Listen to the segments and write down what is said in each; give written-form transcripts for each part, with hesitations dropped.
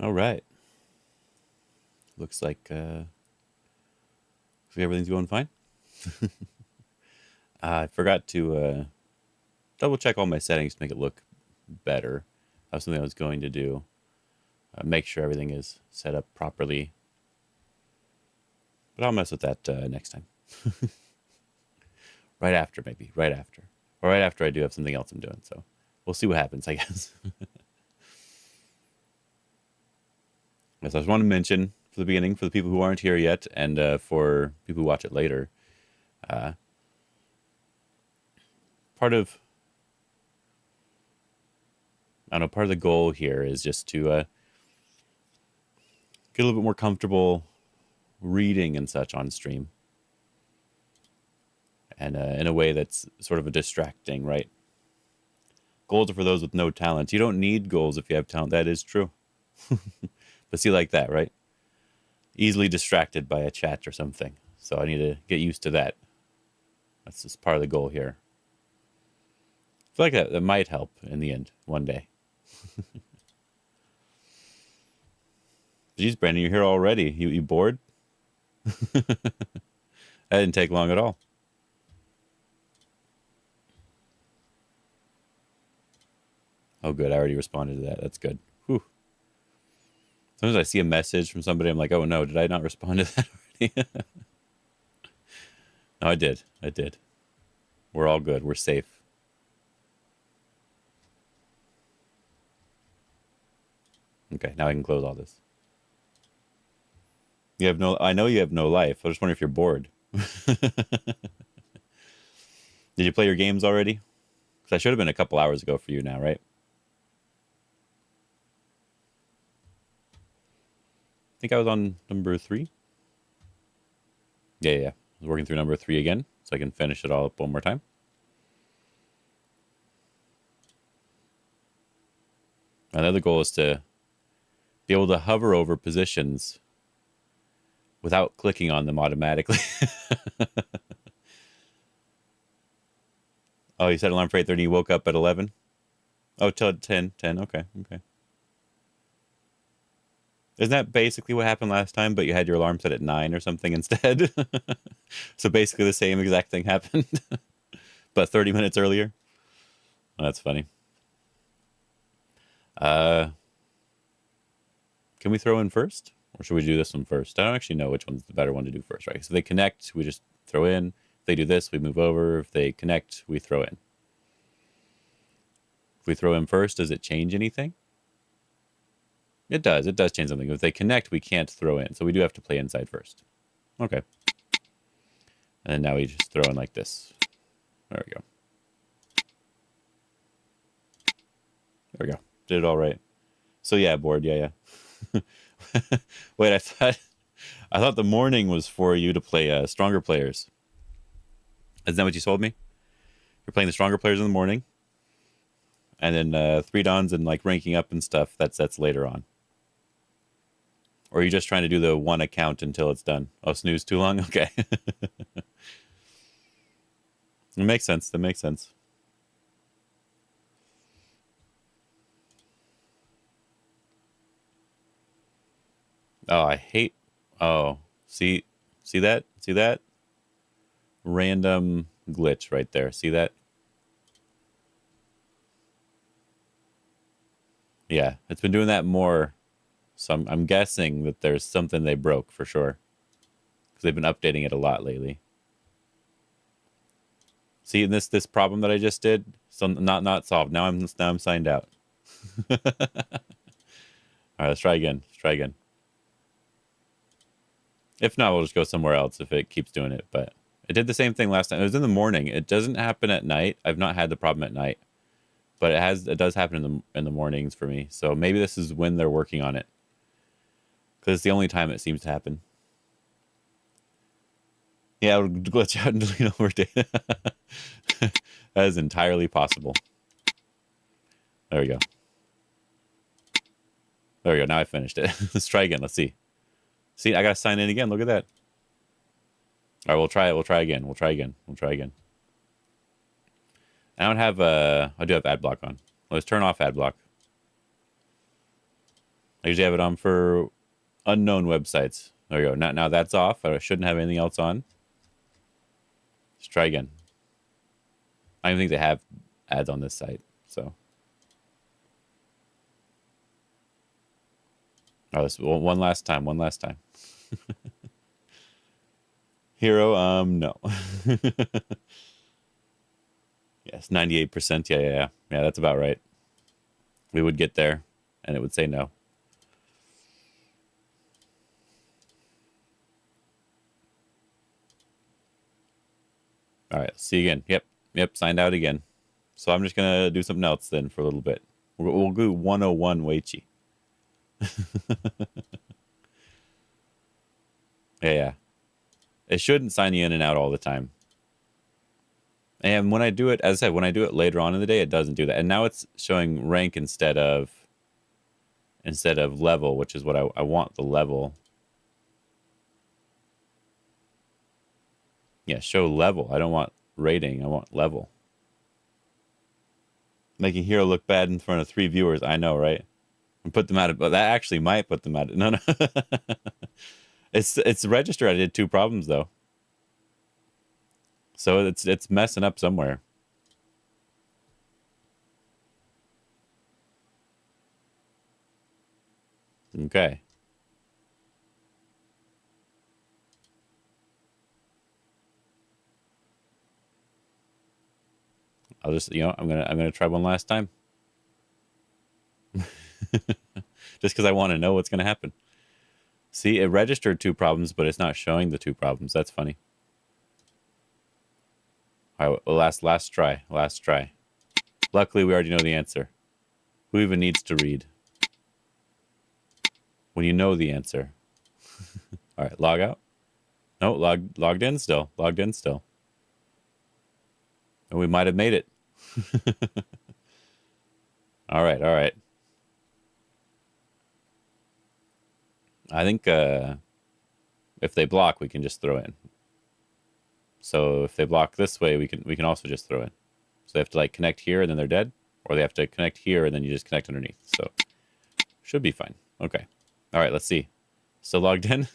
All right. Looks like everything's going fine. I forgot to double check all my settings to make it look better. That was something I was going to do. Make sure everything is set up properly. But I'll mess with that next time. Right after, maybe. Right after. Or right after I do have something else I'm doing. So we'll see what happens, I guess. As I just want to mention for the beginning, for the people who aren't here yet, and for people who watch it later, uh, part of I don't know, part of the goal here is just to get a little bit more comfortable reading and such on stream, and in a way that's sort of a distracting, right? Goals are for those with no talent. You don't need goals if you have talent. That is true. But see, like that, right? Easily distracted by a chat or something. So I need to get used to that. That's just part of the goal here. I feel like that might help in the end one day. Geez, Brandon, you're here already. You bored? That didn't take long at all. Oh, good. I already responded to that. That's good. Whew. Sometimes I see a message from somebody. I'm like, oh no, did I not respond to that already? No, I did. I did. We're all good. We're safe. Okay, now I can close all this. You have no. I know you have no life. I just wonder if you're bored. Did you play your games already? Because I should have been a couple hours ago for you now, right? I think I was on number 3. Yeah. I was working through number 3 again, so I can finish it all up one more time. Another goal is to be able to hover over positions without clicking on them automatically. Oh, you set alarm for 8:30. You woke up at 11. Oh, till 10. 10. Okay. Isn't that basically what happened last time? But you had your alarm set at 9 or something instead. So basically the same exact thing happened, but 30 minutes earlier. Oh, that's funny. Uh, can we throw in first, or should we do this one first? I don't actually know which one's the better one to do first, right? So if they connect, we just throw in. If they do this, we move over. If they connect, we throw in. If we throw in first, does it change anything? It does. It does change something. If they connect, we can't throw in. So we do have to play inside first. Okay. And then now we just throw in like this. There we go. There we go. Did it all right. So yeah, bored. Yeah. Wait, I thought the morning was for you to play stronger players. Isn't that what you told me? You're playing the stronger players in the morning, and then 3 dawns and like ranking up and stuff. That's later on. Or are you just trying to do the one account until it's done? Oh, snooze too long? Okay. It makes sense. That makes sense. Oh, I hate. Oh, see that? See that? Random glitch right there. See that? Yeah, it's been doing that more. So I'm guessing that there's something they broke for sure, because they've been updating it a lot lately. See this problem that I just did? So not solved. Now I'm signed out. All right, let's try again. If not, we'll just go somewhere else if it keeps doing it. But it did the same thing last time. It was in the morning. It doesn't happen at night. I've not had the problem at night, but it does happen in the mornings for me. So maybe this is when they're working on it, because it's the only time it seems to happen. Yeah, it'll glitch out and delete over data. That is entirely possible. There we go. Now I finished it. Let's try again. Let's see. See, I gotta sign in again. Look at that. All right, we'll try it. We'll try again. I do have ad block on. Let's turn off ad block. I usually have it on for unknown websites. There you go. Now that's off. I shouldn't have anything else on. Let's try again. I don't think they have ads on this site, so. Oh, this one last time. One last time. Hero, no. Yes, 98%. Yeah. Yeah, that's about right. We would get there, and it would say no. All right, see you again. Yep, signed out again. So I'm just going to do something else then for a little bit. We'll do 101 Weichi. Yeah. It shouldn't sign you in and out all the time. And when I do it, as I said, when I do it later on in the day, it doesn't do that. And now it's showing rank instead of level, which is what I want, the level. Yeah, show level. I don't want rating. I want level. Making hero look bad in front of 3 viewers. I know, right? And put them out of, but that actually might put them out of, no. It's registered. I did 2 problems though. So it's messing up somewhere. Okay. I'll just, I'm gonna try one last time. Just because I want to know what's gonna happen. See, it registered 2 problems, but it's not showing the 2 problems. That's funny. All right, well, last try. Luckily, we already know the answer. Who even needs to read when you know the answer? All right, log out. No, logged in still. Logged in still. And we might have made it. All right. I think if they block, we can just throw in. So if they block this way, we can also just throw in. So they have to like connect here and then they're dead, or they have to connect here and then you just connect underneath. So should be fine. Okay. All right. Let's see. Still logged in.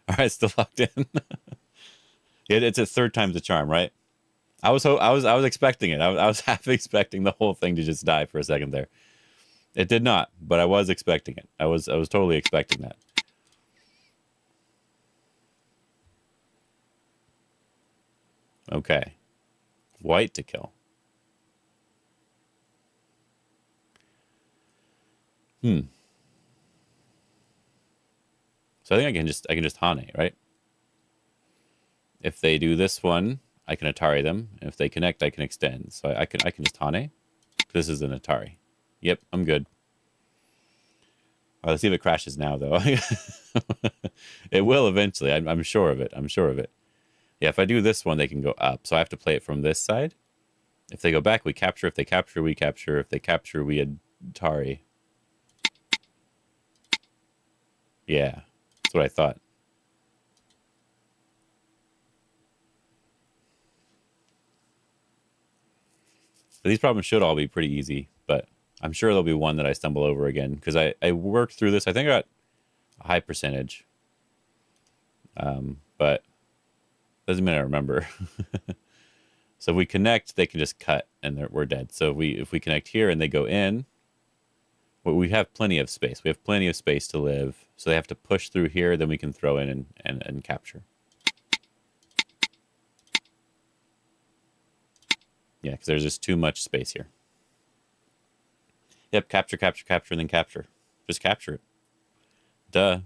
All right. Still logged in. Yeah, it's a 3rd time's the charm, right? I was expecting it. I was half expecting the whole thing to just die for a second there. It did not, but I was expecting it. I was totally expecting that. Okay. White to kill. So I think I can just Hane, right? If they do this one, I can Atari them. And if they connect, I can extend. So I can just Hane. This is an Atari. Yep, I'm good. All right, let's see if it crashes now, though. It will eventually. I'm sure of it. Yeah, if I do this one, they can go up. So I have to play it from this side. If they go back, we capture. If they capture, we capture. If they capture, we Atari. Yeah, that's what I thought. But these problems should all be pretty easy, but I'm sure there'll be one that I stumble over again because I worked through this. I think I got a high percentage, but doesn't mean I remember. So if we connect, they can just cut and we're dead. So if we connect here and they go in, well, we have plenty of space. We have plenty of space to live. So they have to push through here, then we can throw in and capture. Yeah, because there's just too much space here. Yep, capture, and then capture. Just capture it. Duh.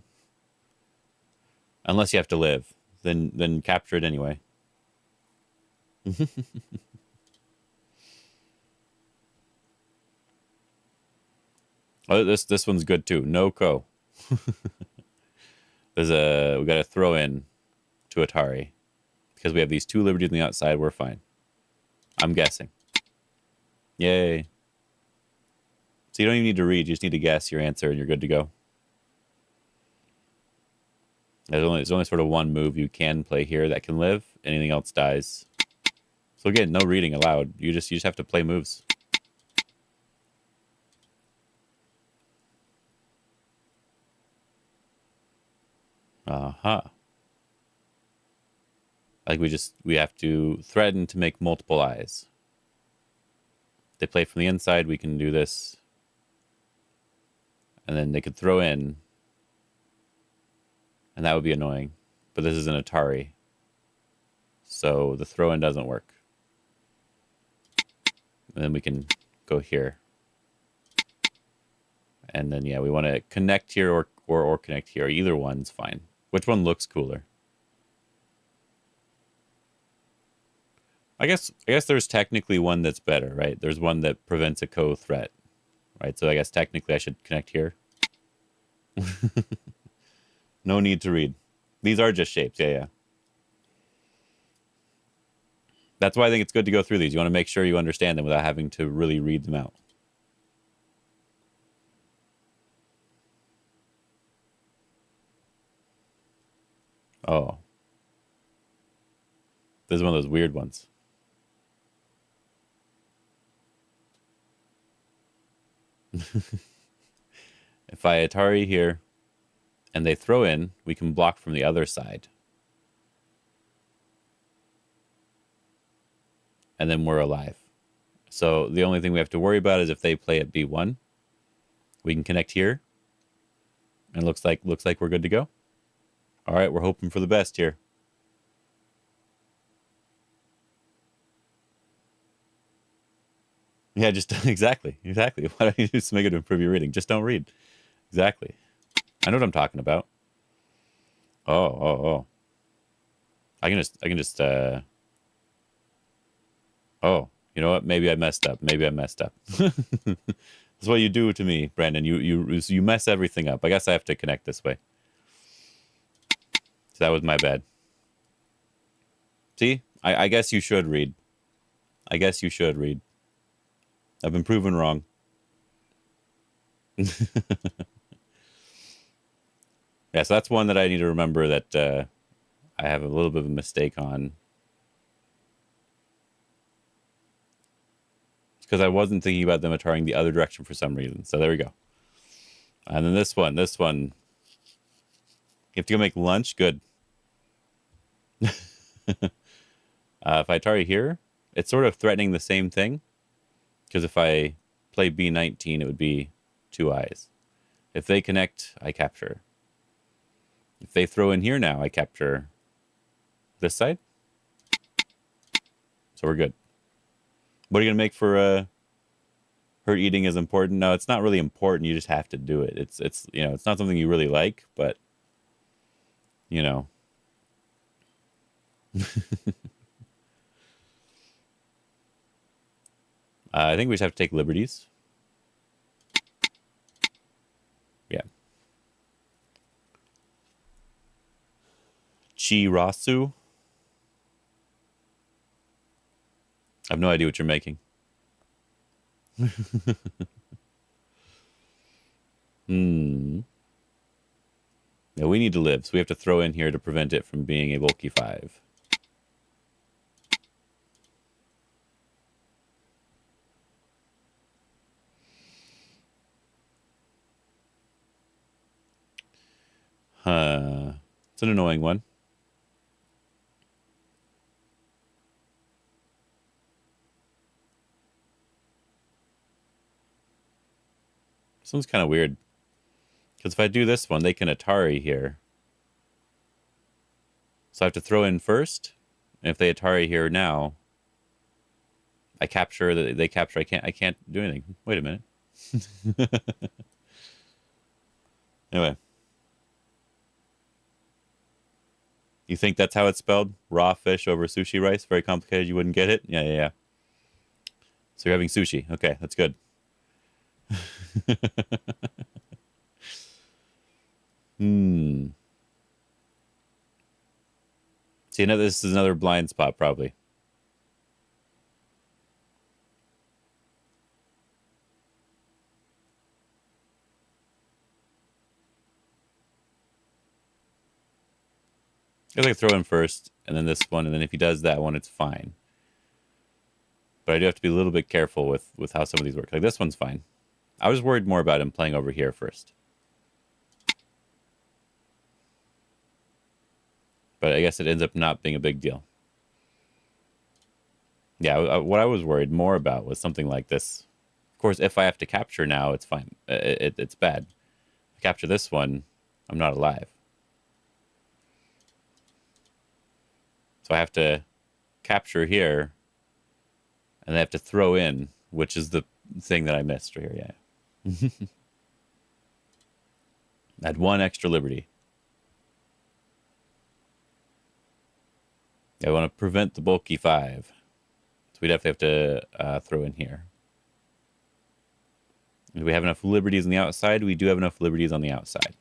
Unless you have to live. Then capture it anyway. Oh, this one's good too. No co. We got to throw in to Atari because we have these 2 liberties on the outside. We're fine. I'm guessing. Yay. So you don't even need to read. You just need to guess your answer and you're good to go. There's only sort of one move you can play here that can live. Anything else dies. So again, no reading allowed. You just have to play moves. Uh-huh. Like we have to threaten to make multiple eyes. They play from the inside, we can do this. And then they could throw in. And that would be annoying. But this is an Atari. So the throw in doesn't work. And then we can go here. And then yeah, we want to connect here or connect here. Either one's fine. Which one looks cooler? I guess there's technically one that's better, right? There's one that prevents a co-threat, right? So I guess technically I should connect here. No need to read. These are just shapes. Yeah, yeah. That's why I think it's good to go through these. You want to make sure you understand them without having to really read them out. Oh. This is one of those weird ones. If I Atari here and they throw in, we can block from the other side. And then we're alive. So the only thing we have to worry about is if they play at B1, we can connect here. And looks like we're good to go. All right, we're hoping for the best here. Yeah, just exactly. Why don't you just make it to improve your reading? Just don't read. Exactly. I know what I'm talking about. Oh. I can just oh, you know what? Maybe I messed up. That's what you do to me, Brandon. You mess everything up. I guess I have to connect this way. So that was my bad. See? I guess you should read. I've been proven wrong. Yeah, so that's one that I need to remember that I have a little bit of a mistake on. It's because I wasn't thinking about them turning the other direction for some reason. So there we go. And then this one. You have to go make lunch? Good. If I Atari here, it's sort of threatening the same thing. Because if I play B19, it would be 2 eyes. If they connect, I capture. If they throw in here now, I capture this side. So we're good. What are you going to make for hurt eating is important? No, it's not really important. You just have to do it. It's it's not something you really like, but you know. I think we just have to take liberties. Yeah. Chirasu. I have no idea what you're making. Yeah, we need to live, so we have to throw in here to prevent it from being a bulky 5. It's an annoying one. This one's kind of weird. Because if I do this one, they can Atari here. So I have to throw in first. And if they Atari here now, I capture, they capture, I can't do anything. Wait a minute. Anyway. You think that's how it's spelled? Raw fish over sushi rice? Very complicated. You wouldn't get it? Yeah. So you're having sushi. Okay, that's good. See, this is another blind spot, probably. I think throw in first, and then this one, and then if he does that one, it's fine. But I do have to be a little bit careful with how some of these work. Like this one's fine. I was worried more about him playing over here first. But I guess it ends up not being a big deal. Yeah, what I was worried more about was something like this. Of course, if I have to capture now, it's fine. It's bad. If I capture this one, I'm not alive. So I have to capture here, and I have to throw in, which is the thing that I missed right here. Yeah. I had one extra liberty. I want to prevent the bulky 5. So we definitely have to throw in here. Do we have enough liberties on the outside? We do have enough liberties on the outside.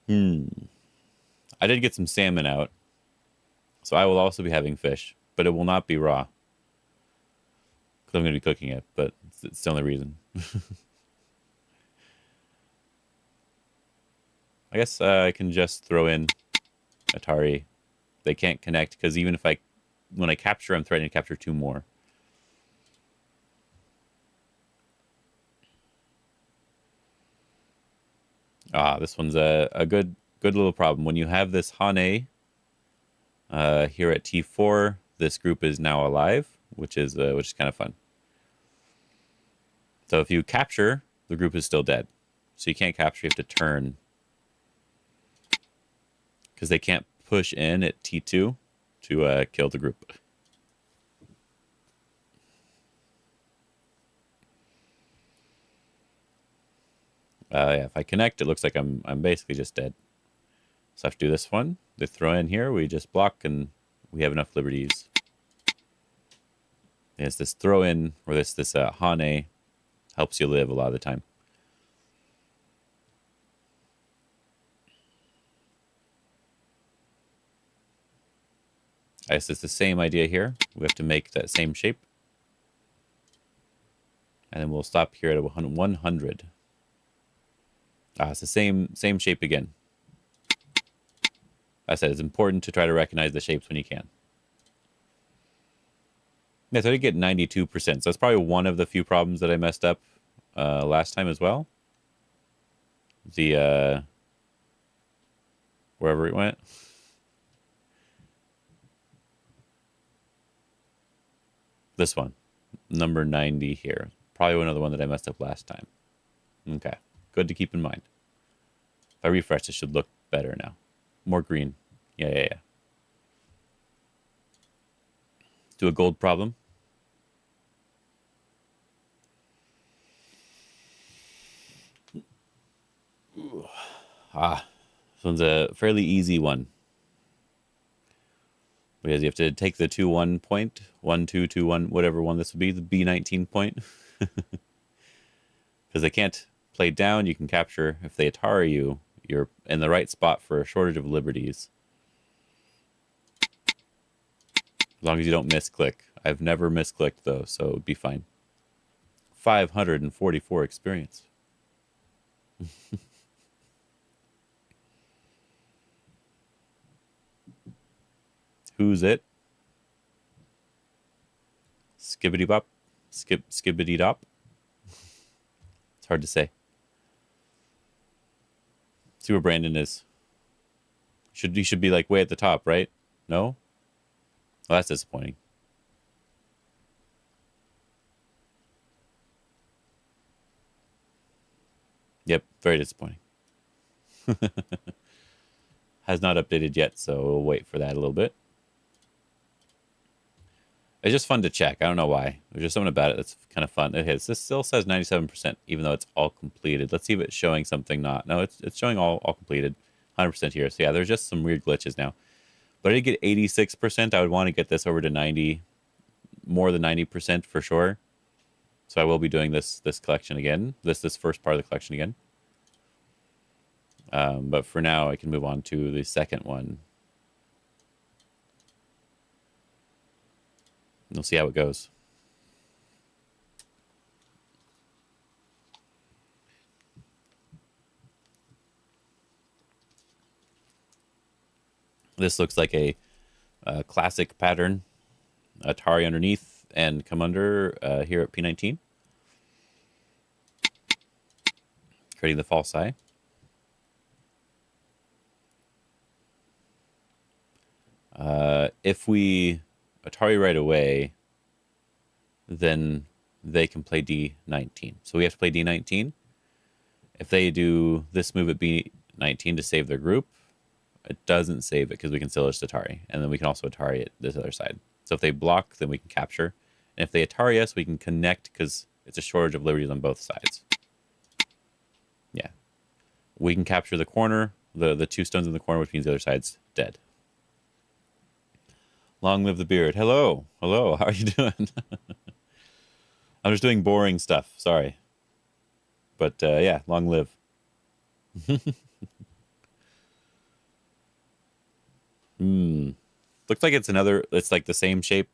I did get some salmon out. So I will also be having fish, but it will not be raw. Because I'm going to be cooking it, but it's the only reason. I guess I can just throw in Atari. They can't connect because even if when I capture, I'm threatening to capture 2 more. This one's a good little problem. When you have this Hane here at T4, this group is now alive, which is kind of fun. So if you capture, the group is still dead. So you can't capture, you have to turn. Because they can't push in at T2 to kill the group. Yeah, if I connect, it looks like I'm basically just dead. So I have to do this one. They throw in here, we just block, and we have enough liberties. There's this throw in, or this Hane helps you live a lot of the time. I guess it's the same idea here. We have to make that same shape. And then we'll stop here at 100. It's the same shape again. I said it's important to try to recognize the shapes when you can. Yeah, so I did get 92%. So that's probably one of the few problems that I messed up last time as well. The wherever it went. This one, number 90 here. Probably another one that I messed up last time. Okay, good to keep in mind. If I refresh, it should look better now. More green. Yeah. Do a gold problem. This one's a fairly easy one. Because you have to take the 2-1 point, 1-2-2-1, whatever one this would be, the B19 point. Because they can't play down, you can capture. If they Atari you, you're in the right spot for a shortage of liberties. As long as you don't misclick. I've never misclicked though, so it would be fine. 544 experience. Who's it? Skibbity bop? Skibbity dop? It's hard to say. See where Brandon is. He should be like way at the top, right? No? Well, that's disappointing. Yep, very disappointing. Has not updated yet, so we'll wait for that a little bit. It's just fun to check. I don't know why. There's just something about it that's kind of fun. Okay, this still says 97%, even though it's all completed. Let's see if it's showing something not. No, it's showing all completed. 100% here. So yeah, there's just some weird glitches now. But I did get 86%. I would want to get this over to 90, more than 90% for sure. So I will be doing this collection again. This first part of the collection again. But for now, I can move on to the second one. We'll see how it goes. This looks like a classic pattern. Atari underneath and come under here at P19. Creating the false eye. If we Atari right away, then they can play D19. So we have to play D19. If they do this move at B19 to save their group, it doesn't save it because we can still just Atari. And then we can also Atari it this other side. So if they block, then we can capture. And if they Atari us, we can connect because it's a shortage of liberties on both sides. Yeah. We can capture the corner, the two stones in the corner, which means the other side's dead. Long live the beard. Hello. Hello. How are you doing? I'm just doing boring stuff. Sorry. But yeah, long live. Looks like it's like the same shape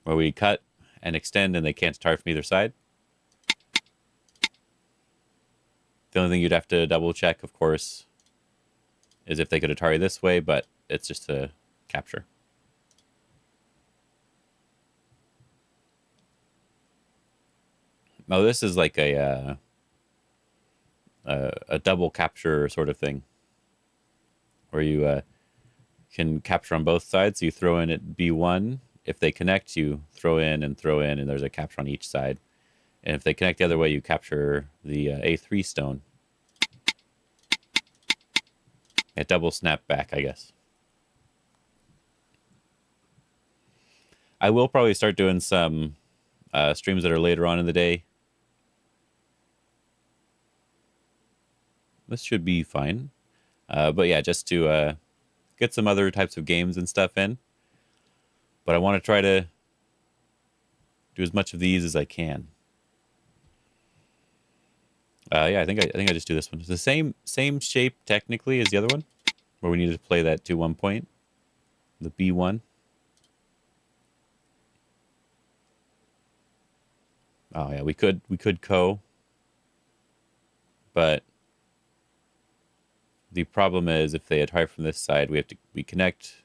where we cut and extend and they can't Atari from either side. The only thing you'd have to double check, of course, is if they could Atari this way, but it's just to capture. Oh, this is like a double capture sort of thing, where you can capture on both sides. So you throw in at B1. If they connect, you throw in, and there's a capture on each side. And if they connect the other way, you capture the A3 stone. A double snap back, I guess. I will probably start doing some streams that are later on in the day. This should be fine. But yeah, just to get some other types of games and stuff in. But I want to try to do as much of these as I can. Yeah, I think I just do this one. It's the same shape technically as the other one, where we needed to play that 2-1 point, the B1. Oh yeah, we could co, but the problem is if they Atari from this side, we connect,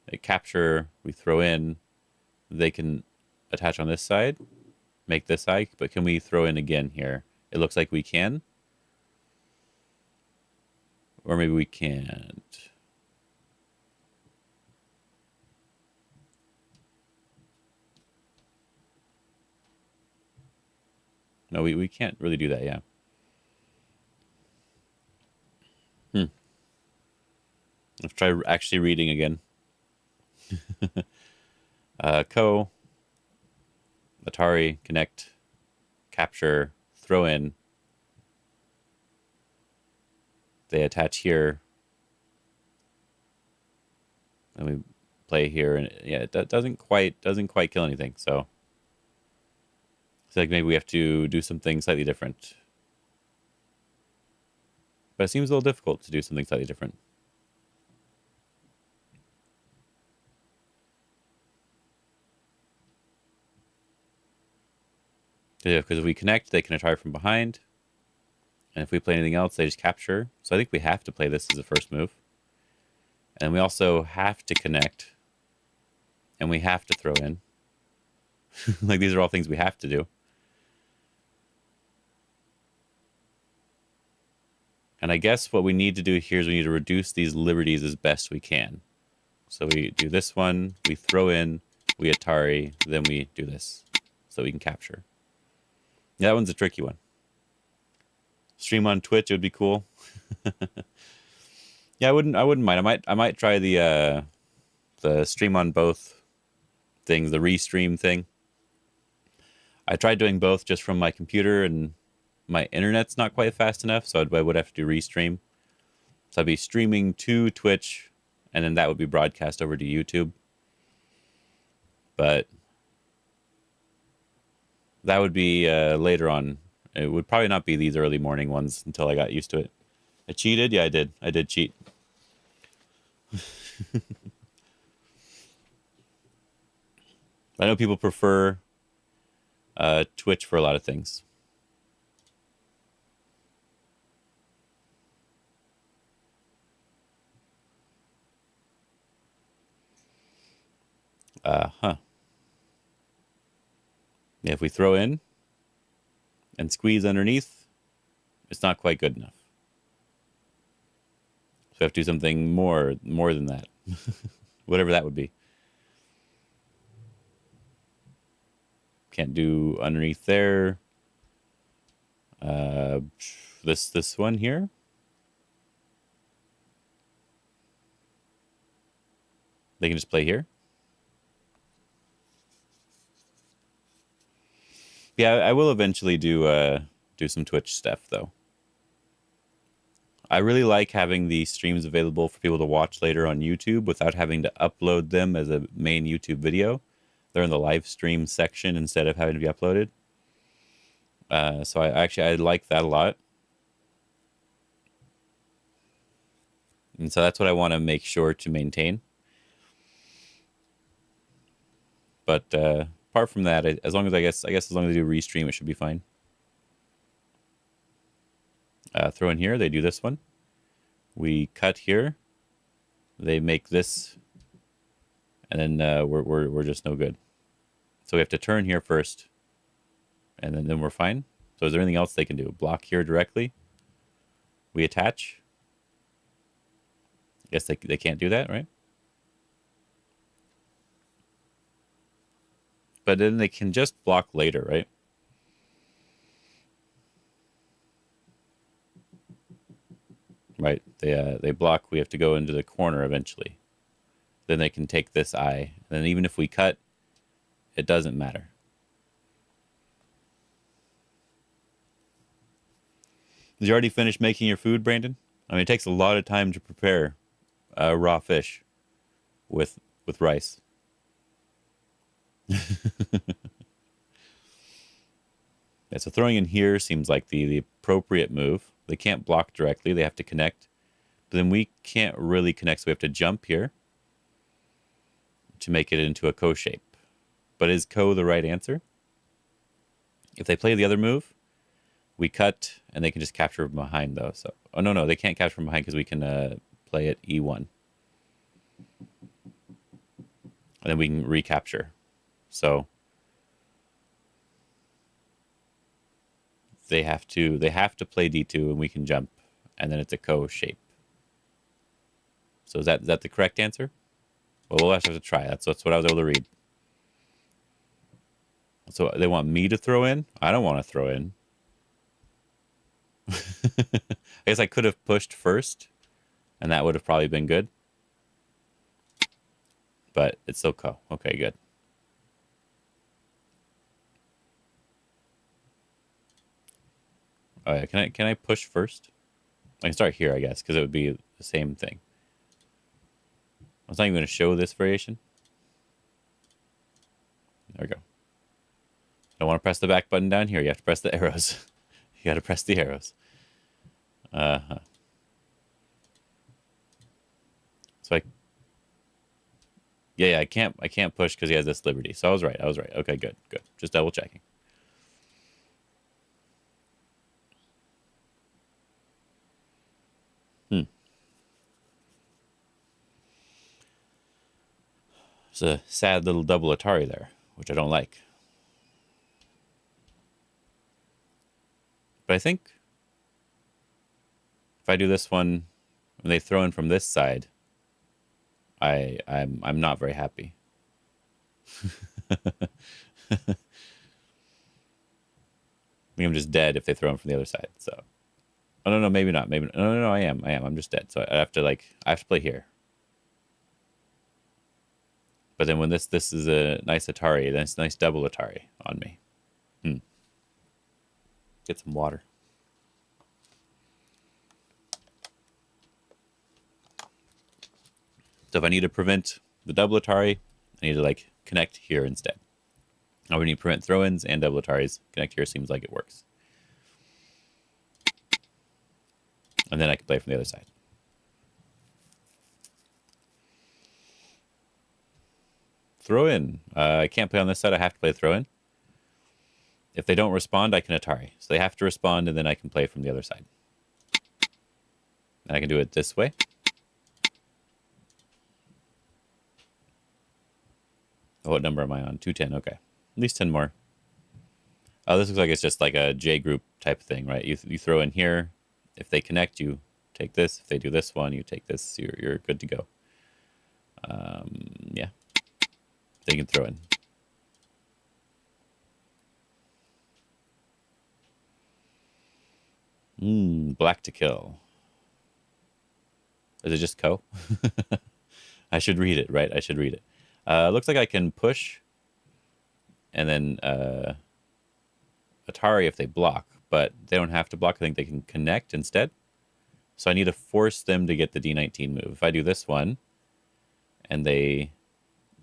they capture, we throw in, they can attach on this side, make this side, but can we throw in again here? It looks like we can. Or maybe we can't. No, we can't really do that, yeah. Let's try actually reading again. Co, Atari, connect, capture, throw in. They attach here. And we play here, and yeah, that doesn't quite kill anything. So it's like maybe we have to do something slightly different. But it seems a little difficult to do something slightly different. Yeah, because if we connect, they can Atari from behind. And if we play anything else, they just capture. So I think we have to play this as the first move. And we also have to connect. And we have to throw in. Like, these are all things we have to do. And I guess what we need to do here is we need to reduce these liberties as best we can. So we do this one, we throw in, we Atari, then we do this. So we can capture. Yeah, that one's a tricky one. Stream on Twitch, it would be cool. Yeah, I wouldn't mind. I might try the stream on both things, the restream thing. I tried doing both just from my computer, and my internet's not quite fast enough, so I would have to do restream. So I'd be streaming to Twitch, and then that would be broadcast over to YouTube. But that would be later on. It would probably not be these early morning ones until I got used to it. I cheated? Yeah, I did. I did cheat. I know people prefer Twitch for a lot of things. Yeah, if we throw in and squeeze underneath, it's not quite good enough. we have to do something more than that. Whatever that would be. Can't do underneath there. This one here. They can just play here. Yeah, I will eventually do some Twitch stuff though. I really like having the streams available for people to watch later on YouTube without having to upload them as a main YouTube video. They're in the live stream section instead of having to be uploaded. So I like that a lot. And so that's what I want to make sure to maintain. But apart from that, as long as I guess as long as they do restream, it should be fine. Throw in here, they do this one. We cut here. They make this, and then we're just no good. So we have to turn here first, and then we're fine. So is there anything else they can do? Block here directly. We attach. Guess they can't do that, right? But then they can just block later, right? Right. They block. We have to go into the corner eventually. Then they can take this eye. And then even if we cut, it doesn't matter. Did you already finish making your food, Brandon? I mean, it takes a lot of time to prepare raw fish with rice. Yeah, so throwing in here seems like the appropriate move. They can't block directly. They have to connect. But then we can't really connect, so we have to jump here to make it into a ko shape. But is ko the right answer? If they play the other move, we cut, and they can just capture from behind, though. So, oh, no, they can't capture from behind because we can play it E1. And then we can recapture. So they have to play D2, and we can jump, and then it's a ko shape. So is that the correct answer? Well, we'll have to try. That's what I was able to read. So they want me to throw in? I don't want to throw in. I guess I could have pushed first, and that would have probably been good. But it's still ko. Okay, good. Oh, yeah. Can I push first? I can start here, I guess, because it would be the same thing. I was not even going to show this variation. There we go. I don't want to press the back button down here. You have to press the arrows. You got to press the arrows. So yeah, I can't push because he has this liberty. So I was right. Okay, good. Just double checking. It's a sad little double Atari there, which I don't like. But I think if I do this one, when they throw in from this side, I'm not very happy. I think I'm just dead if they throw in from the other side. So, oh no, maybe not. Maybe no. I am. I'm just dead. So I have to play here. But then when this is a nice Atari, then it's a nice double Atari on me. Get some water. So if I need to prevent the double Atari, I need to connect here instead. I would need to prevent throw-ins and double Ataris. Connect here seems like it works. And then I can play from the other side. Throw in. I can't play on this side. I have to play throw in. If they don't respond, I can Atari. So they have to respond, and then I can play from the other side. And I can do it this way. Oh, what number am I on? 210. Okay. At least 10 more. Oh, this looks like it's just like a J group type thing, right? You throw in here. If they connect, you take this. If they do this one, you take this. You're good to go. Yeah. They can throw in. Black to kill. Is it just Co? I should read it, right? I should read it. Looks like I can push and then Atari if they block, but they don't have to block. I think they can connect instead. So I need to force them to get the D19 move. If I do this one and they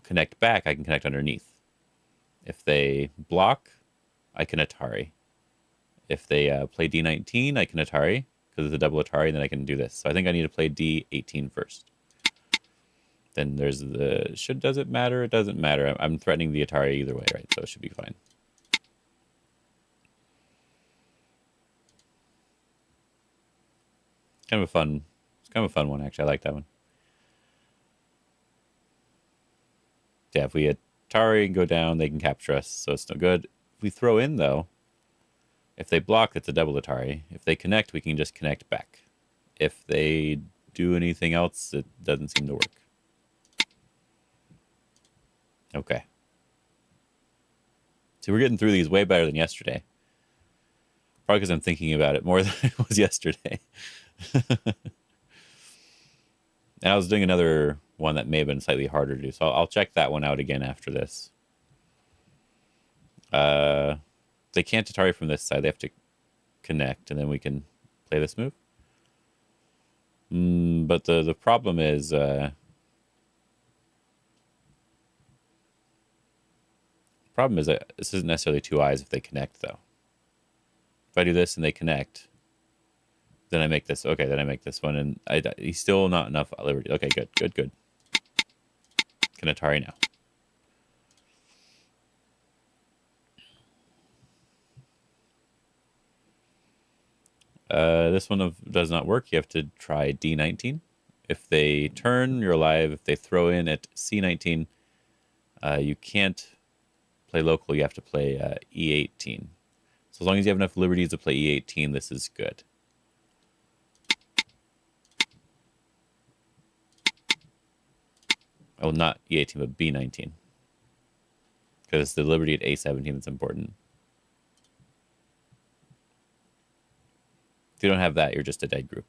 connect back, I can connect underneath. If they block, I can Atari. If they play D19, I can Atari because it's a double Atari, and then I can do this. So I think I need to play D18 first. Then there's the does it matter? It doesn't matter. I'm threatening the Atari either way, right? So it should be fine. It's kind of a fun one, actually. I like that one. Yeah, if we Atari and go down, they can capture us, so it's no good. If we throw in, though, if they block, it's a double Atari. If they connect, we can just connect back. If they do anything else, it doesn't seem to work. Okay. So we're getting through these way better than yesterday. Probably because I'm thinking about it more than I was yesterday. And I was doing another one that may have been slightly harder to do. So I'll check that one out again after this. They can't Atari from this side. They have to connect, and then we can play this move. But the problem is... problem is that this isn't necessarily two eyes if they connect, though. If I do this and they connect, then I make this. Okay, then I make this one, and he's still not enough liberty. Okay, good. Can Atari now. This one does not work. You have to try D19. If they turn, you're alive. If they throw in at C19, you can't play local. You have to play E18. So as long as you have enough liberties to play E18, this is good. Oh, not E18, but B19. Because it's the liberty at A17 that's important. If you don't have that, you're just a dead group.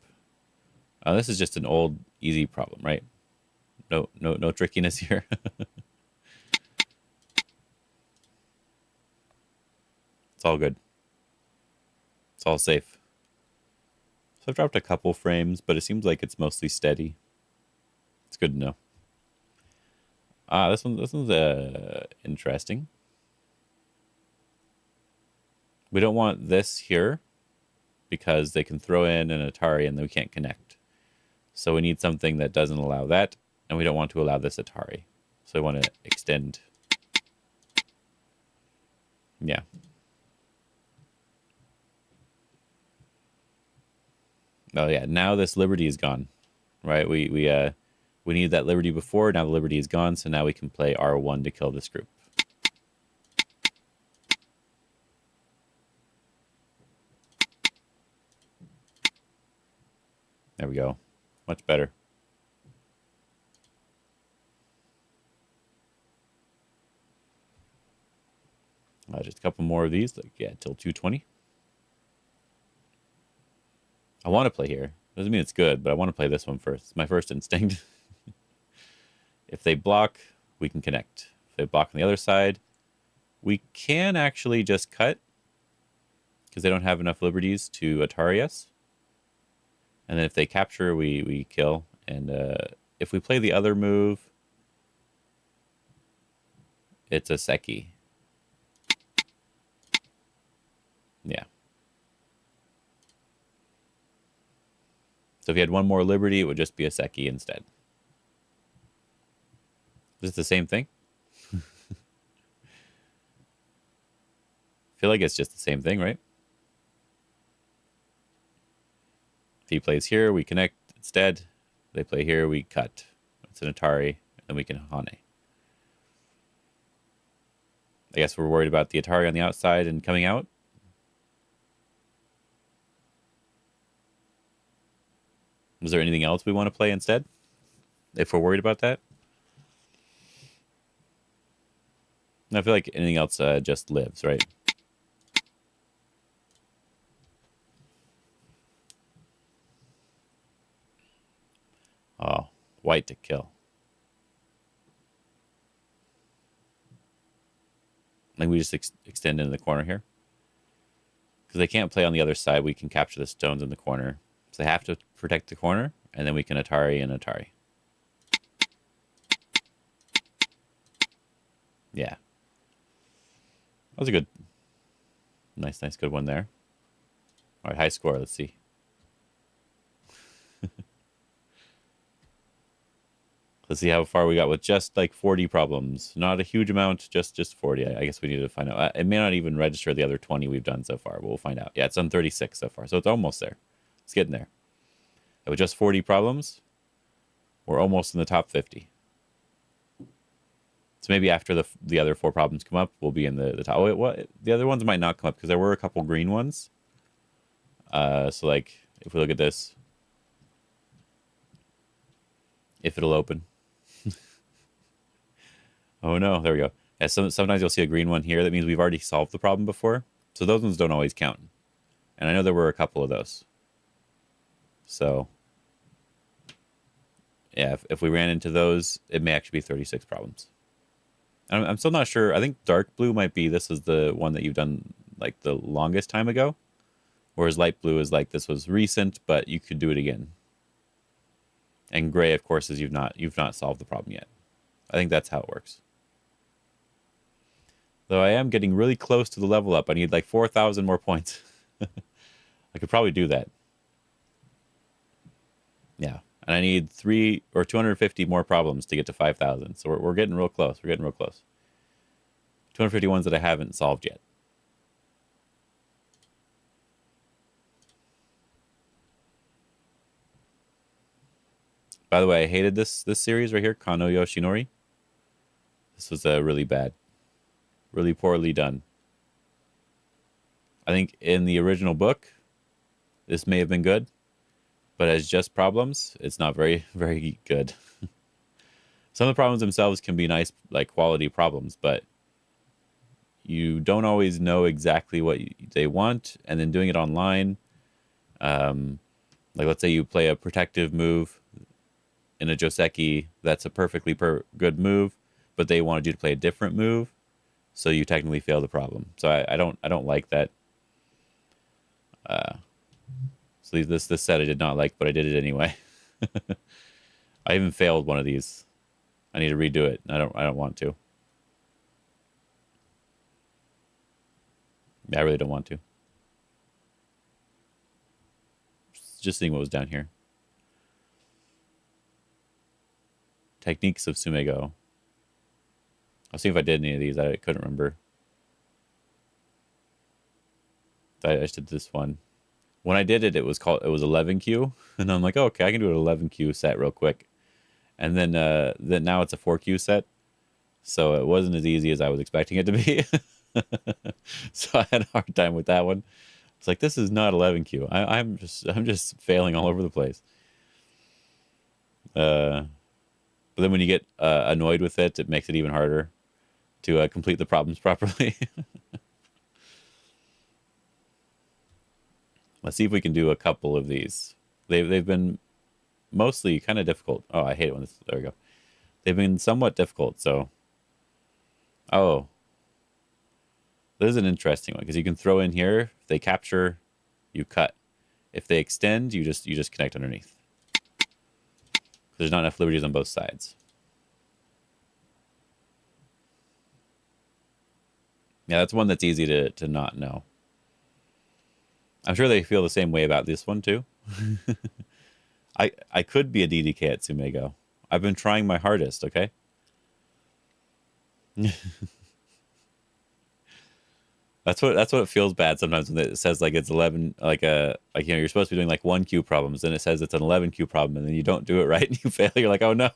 This is just an old, easy problem, right? No trickiness here. It's all good. It's all safe. So I've dropped a couple frames, but it seems like it's mostly steady. It's good to know. This one's interesting. We don't want this here because they can throw in an Atari and then we can't connect. So we need something that doesn't allow that, and we don't want to allow this Atari. So we want to extend. Yeah. Oh yeah, now this liberty is gone, right? We needed that liberty before. Now the liberty is gone, so now we can play R1 to kill this group. There we go. Much better. Just a couple more of these, like till 220. I want to play here. Doesn't mean it's good, but I want to play this one first. It's my first instinct. If they block, we can connect. If they block on the other side, we can actually just cut because they don't have enough liberties to Atari us. And then if they capture, we kill. And if we play the other move, it's a Seki. Yeah. So if you had one more liberty, it would just be a Seki instead. Is this the same thing? I feel like it's just the same thing, right? If he plays here, we connect instead. They play here, we cut. It's an Atari, and then we can Hane. I guess we're worried about the Atari on the outside and coming out. Is there anything else we want to play instead? If we're worried about that? I feel like anything else just lives, right? Oh, white to kill. I think we just extend into the corner here. Because they can't play on the other side, we can capture the stones in the corner. So they have to protect the corner, and then we can Atari and Atari. Yeah. That was a good, nice, good one there. All right, high score. Let's see. Let's see how far we got with just like 40 problems. Not a huge amount, just 40. I guess we need to find out. It may not even register the other 20 we've done so far, but we'll find out. Yeah, it's on 36 so far, so it's almost there. It's getting there. And with just 40 problems, we're almost in the top 50. So maybe after the other 4 problems come up, we'll be in the top. Oh, wait, what? The other ones might not come up because there were a couple green ones. So like, if we look at this, if it'll open. Oh no, there we go. Yeah, sometimes you'll see a green one here. That means we've already solved the problem before. So those ones don't always count. And I know there were a couple of those. So, yeah, if we ran into those, it may actually be 36 problems. I'm still not sure. I think dark blue might be this is the one that you've done like the longest time ago. Whereas light blue is like this was recent, but you could do it again. And gray, of course, is you've not solved the problem yet. I think that's how it works. Though I am getting really close to the level up. I need like 4,000 more points. I could probably do that. Yeah. And I need 250 more problems to get to 5,000. So we're getting real close. We're getting real close. 250 ones that I haven't solved yet. By the way, I hated this series right here, Kano Yoshinori. This was really bad. Really poorly done. I think in the original book, this may have been good, but as just problems, it's not very, very good. Some of the problems themselves can be nice, like quality problems, but you don't always know exactly what they want, and then doing it online, like let's say you play a protective move in a Joseki, that's a perfectly good move, but they wanted you to play a different move, so you technically fail the problem. So I don't like that. So this set I did not like, but I did it anyway. I even failed one of these. I need to redo it. I don't want to. Yeah, I really don't want to. Just seeing what was down here. Techniques of Sumego. I'll see if I did any of these. I couldn't remember. I just did this one. When I did it, it was 11Q, and I'm like, oh, okay, I can do an 11Q set real quick. And then now it's a 4Q set, so it wasn't as easy as I was expecting it to be. So I had a hard time with that one. It's like, this is not 11Q. I'm just failing all over the place. But then when you get annoyed with it, it makes it even harder to complete the problems properly. Let's see if we can do a couple of these. They've been mostly kind of difficult. Oh, I hate it when this. There we go. They've been somewhat difficult. So, oh, this is an interesting one because you can throw in here. If they capture, you cut. If they extend, you just connect underneath. There's not enough liberties on both sides. Yeah, that's one that's easy to not know. I'm sure they feel the same way about this one too. I could be a DDK at Sumego. I've been trying my hardest, okay? That's what it feels bad sometimes when it says like it's 11, like you're supposed to be doing like 1Q problems, and it says it's an 11Q problem, and then you don't do it right and you fail. You're like, oh no,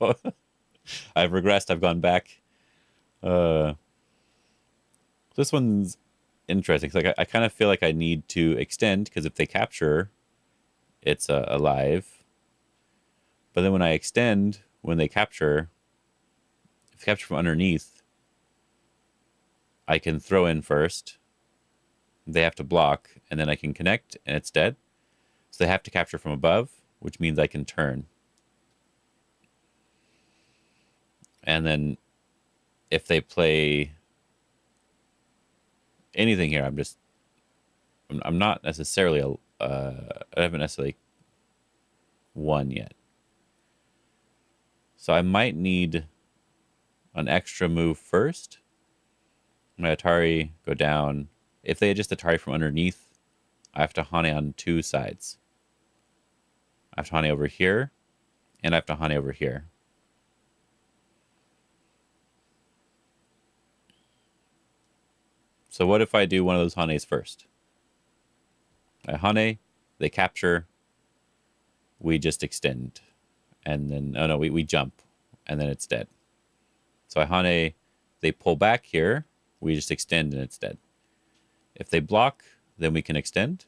I've regressed. I've gone back. This one's interesting. Like I kind of feel like I need to extend because if they capture, it's alive. But then when I extend, when they capture, if they capture from underneath, I can throw in first. They have to block, and then I can connect, and it's dead. So they have to capture from above, which means I can turn. And then if they play anything here, I'm not necessarily I haven't necessarily won yet. So I might need an extra move first. My Atari go down. If they just Atari from underneath, I have to Hane on two sides. I have to Hane over here, and I have to Hane over here. So what if I do one of those Hanes first? I Hane, they capture, we just extend. And then, oh no, we jump, and then it's dead. So I Hane, they pull back here, we just extend, and it's dead. If they block, then we can extend.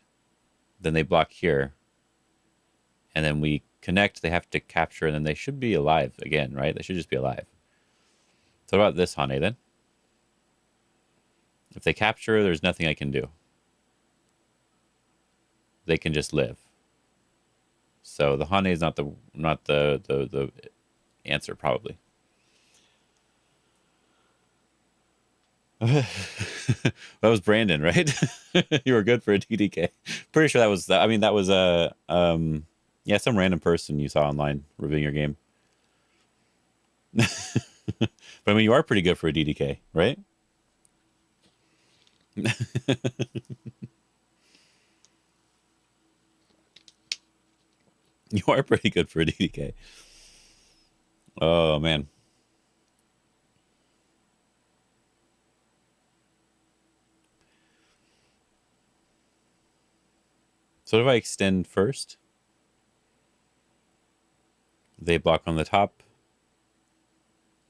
Then they block here. And then we connect, they have to capture, and then they should be alive again, right? They should just be alive. So what about this Hane then? If they capture, there's nothing I can do. They can just live. So the Hane is not the answer, probably. That was Brandon, right? You were good for a DDK. Pretty sure that was. I mean, that was yeah, some random person you saw online reviewing your game. But I mean, you are pretty good for a DDK, right? You are pretty good for a DDK. Oh man. So if I extend first, they block on the top.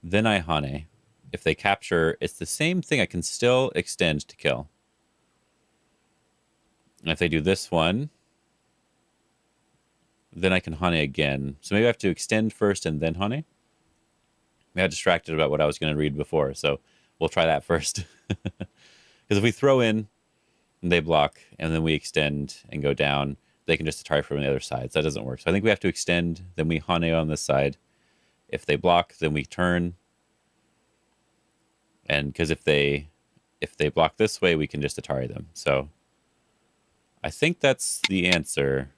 Then I Hane. If they capture, it's the same thing. I can still extend to kill. And if they do this one, then I can Hane again. So maybe I have to extend first and then Hane. I got distracted about what I was going to read before, so we'll try that first. Because if we throw in, and they block, and then we extend and go down, they can just Atari from the other side. So that doesn't work. So I think we have to extend, then we Hane on this side. If they block, then we turn. And because if they block this way, we can just Atari them. So I think that's the answer.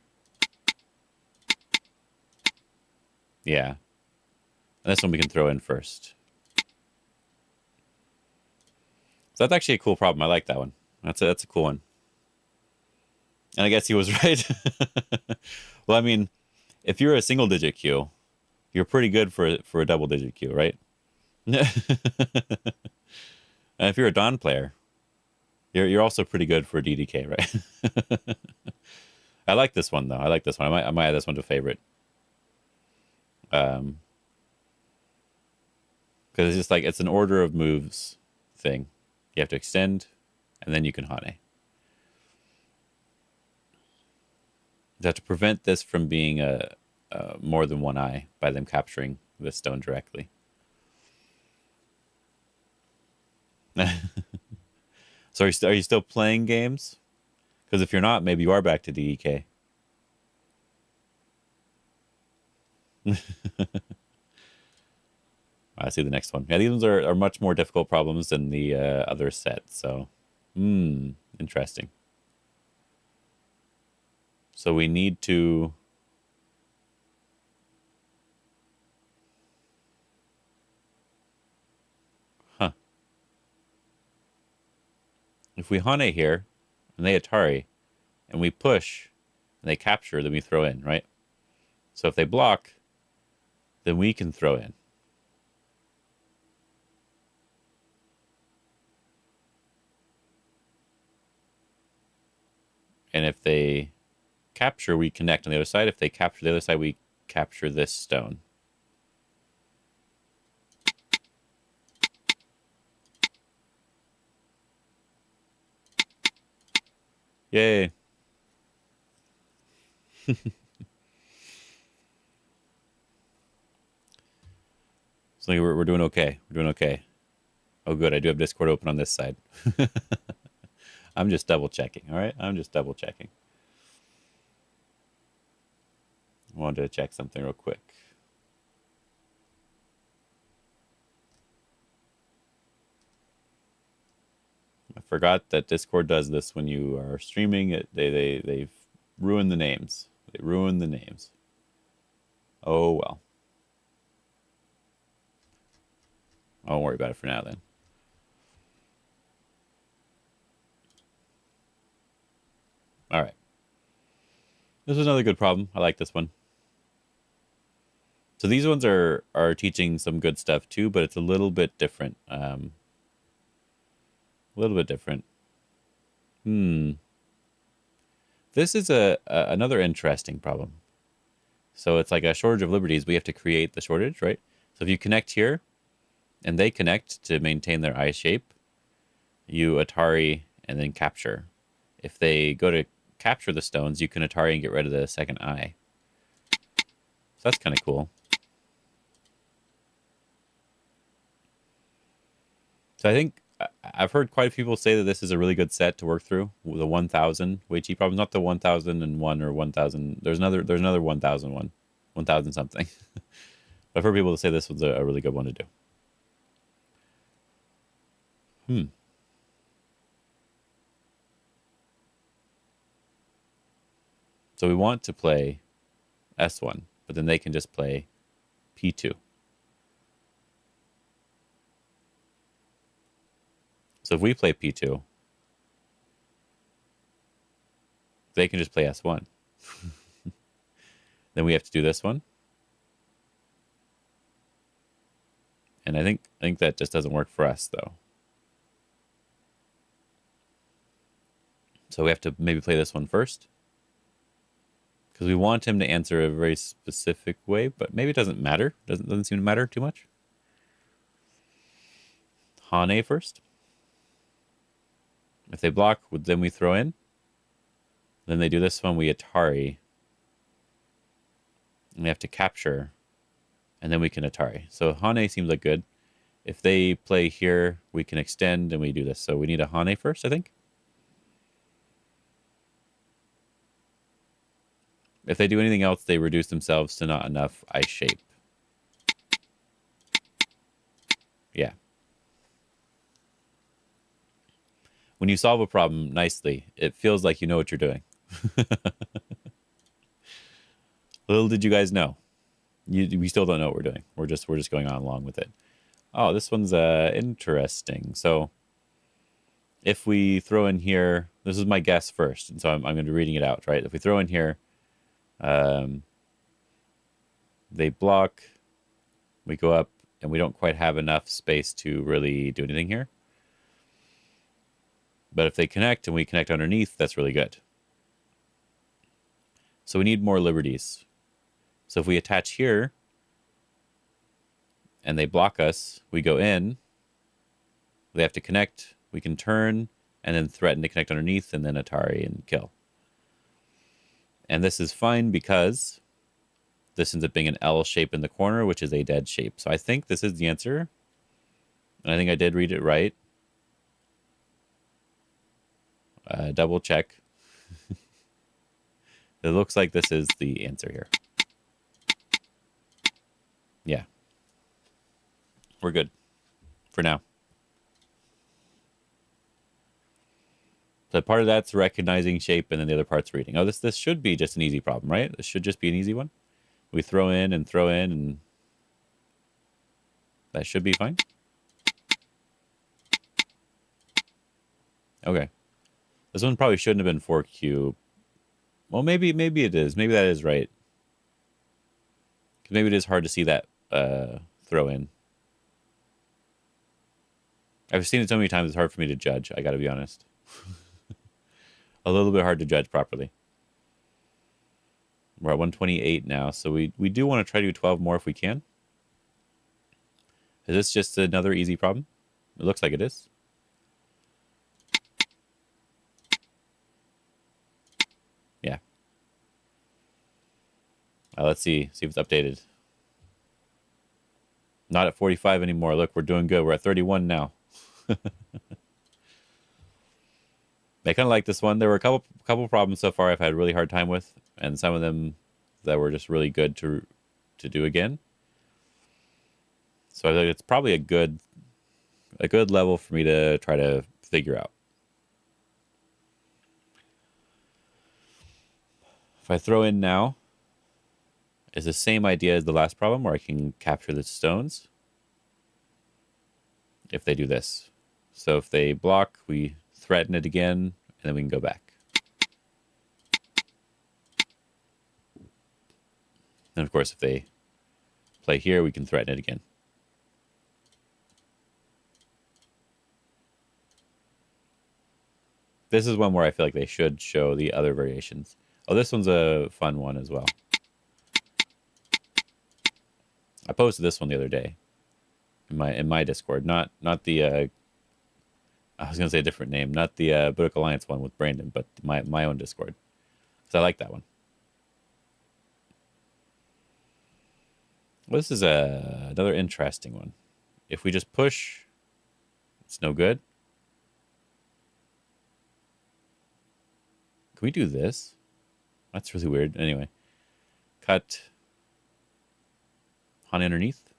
Yeah. And this one we can throw in first. So that's actually a cool problem. I like that one. That's a cool one. And I guess he was right. Well, I mean, if you're a single digit queue, you're pretty good for a double digit queue, right? And if you're a Dawn player, you're also pretty good for a DDK, right? I like this one though. I like this one. I might add this one to favorite. Because it's just like it's an order of moves thing. You have to extend, and then you can Hane. You have to prevent this from being a more than one eye by them capturing the stone directly. So are you still playing games? Because if you're not, maybe you are back to DEK. I see the next one. Yeah, these ones are much more difficult problems than the other set. So, interesting. So we need to... Huh. If we Hane here, and they Atari, and we push, and they capture, then we throw in, right? So if they block, then we can throw in. And if they capture, we connect on the other side. If they capture the other side, we capture this stone. Yay. So we're doing okay. We're doing okay. Oh, good. I do have Discord open on this side. I'm just double checking. All right. I'm just double checking. I wanted to check something real quick. I forgot that Discord does this when you are streaming. They've ruined the names. They ruined the names. Oh well. I won't worry about it for now then. All right. This is another good problem. I like this one. So these ones are teaching some good stuff too, but it's a little bit different. A little bit different. This is another interesting problem. So it's like a shortage of liberties. We have to create the shortage, right? So if you connect here, and they connect to maintain their eye shape, you Atari and then capture. If they go to capture the stones, you can Atari and get rid of the second eye. So that's kind of cool. So I think I've heard quite a few people say that this is a really good set to work through. The 1000 Weiqi problem, not the 1001 or 1000. There's another 1001, 1000 something. I've heard people say this was a really good one to do. So we want to play S1, but then they can just play P2. So if we play P2, they can just play S1. Then we have to do this one. And I think that just doesn't work for us, though. So we have to maybe play this one first. Because we want him to answer a very specific way, but maybe it doesn't matter. Doesn't seem to matter too much. Hane first. If they block, then we throw in. Then they do this one, we Atari. And we have to capture. And then we can Atari. So Hane seems like good. If they play here, we can extend and we do this. So we need a Hane first, I think. If they do anything else, they reduce themselves to not enough eye shape. Yeah. When you solve a problem nicely, it feels like you know what you're doing. Little did you guys know. We still don't know what we're doing. We're just going on along with it. Oh, this one's interesting. So if we throw in here, this is my guess first, and so I'm going to be reading it out, right? If we throw in here, they block, we go up, and we don't quite have enough space to really do anything here. But if they connect and we connect underneath, that's really good. So we need more liberties. So if we attach here and they block us, we go in, they have to connect, we can turn and then threaten to connect underneath and then Atari and kill. And this is fine because this ends up being an L shape in the corner, which is a dead shape. So I think this is the answer. And I think I did read it right. Double check. It looks like this is the answer here. Yeah. We're good for now. So part of that's recognizing shape, and then the other part's reading. Oh, this should be just an easy problem, right? This should just be an easy one. We throw in, and that should be fine. Okay. This one probably shouldn't have been 4Q. Well, maybe it is. Maybe that is right. Because maybe it is hard to see that throw in. I've seen it so many times, it's hard for me to judge. I got to be honest. A little bit hard to judge properly. We're at 128 now, so we do want to try to do 12 more if we can. Is this just another easy problem? It looks like it is. Yeah. Let's see if it's updated. Not at 45 anymore. Look, we're doing good. We're at 31 now. I kind of like this one. There were a couple problems so far I've had a really hard time with, and some of them that were just really good to do again. So I think it's probably a good level for me to try to figure out. If I throw in now, it's the same idea as the last problem where I can capture the stones if they do this. So if they block, we threaten it again, and then we can go back. And of course, if they play here, we can threaten it again. This is one where I feel like they should show the other variations. Oh, this one's a fun one as well. I posted this one the other day in my Discord, not the I was gonna say a different name, not the Baduk Alliance one with Brandon, but my own Discord, because I like that one. Well, this is another interesting one. If we just push, it's no good. Can we do this? That's really weird. Anyway, cut on underneath.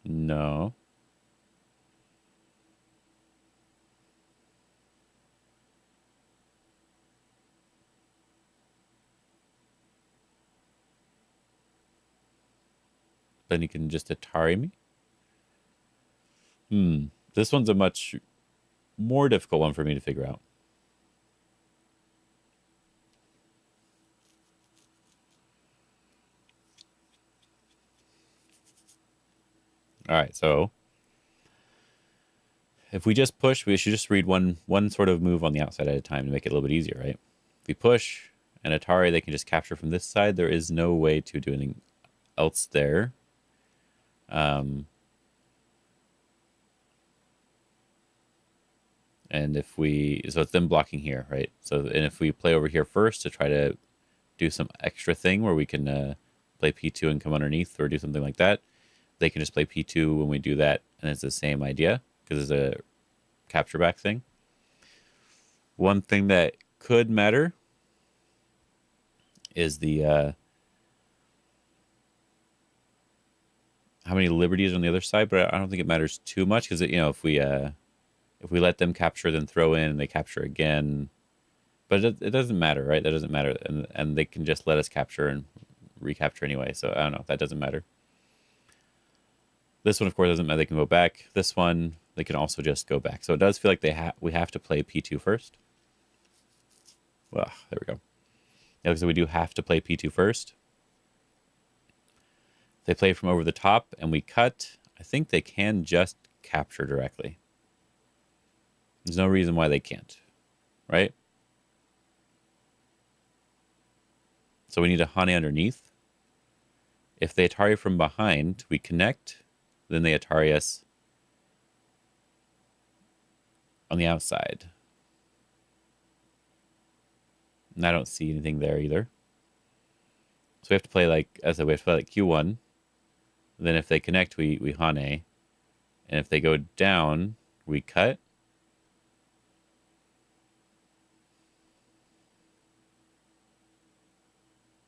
No. Then you can just Atari me. This one's a much more difficult one for me to figure out. All right, so if we just push, we should just read one sort of move on the outside at a time to make it a little bit easier, right? If we push an Atari, they can just capture from this side. There is no way to do anything else there. And if we, so it's them blocking here, right? So, and if we play over here first to try to do some extra thing where we can play P2 and come underneath or do something like that, they can just play P2 when we do that, and it's the same idea because it's a capture back thing. One thing that could matter is the how many liberties on the other side, but I don't think it matters too much because, you know, if we let them capture, then throw in, and they capture again, but it doesn't matter, right? That doesn't matter, and they can just let us capture and recapture anyway. So I don't know. That doesn't matter. This one, of course, doesn't matter. They can go back. This one, they can also just go back. So it does feel like we have to play P2 first. Well, there we go. Yeah, so we do have to play P2 first. If they play from over the top and we cut, I think they can just capture directly. There's no reason why they can't, right? So we need a Hane underneath. If they Atari from behind, we connect, then they Atari us on the outside. And I don't see anything there either. So we have to play like, as I said, we have to play like Q1. Then if they connect, we Hane. And if they go down, we cut.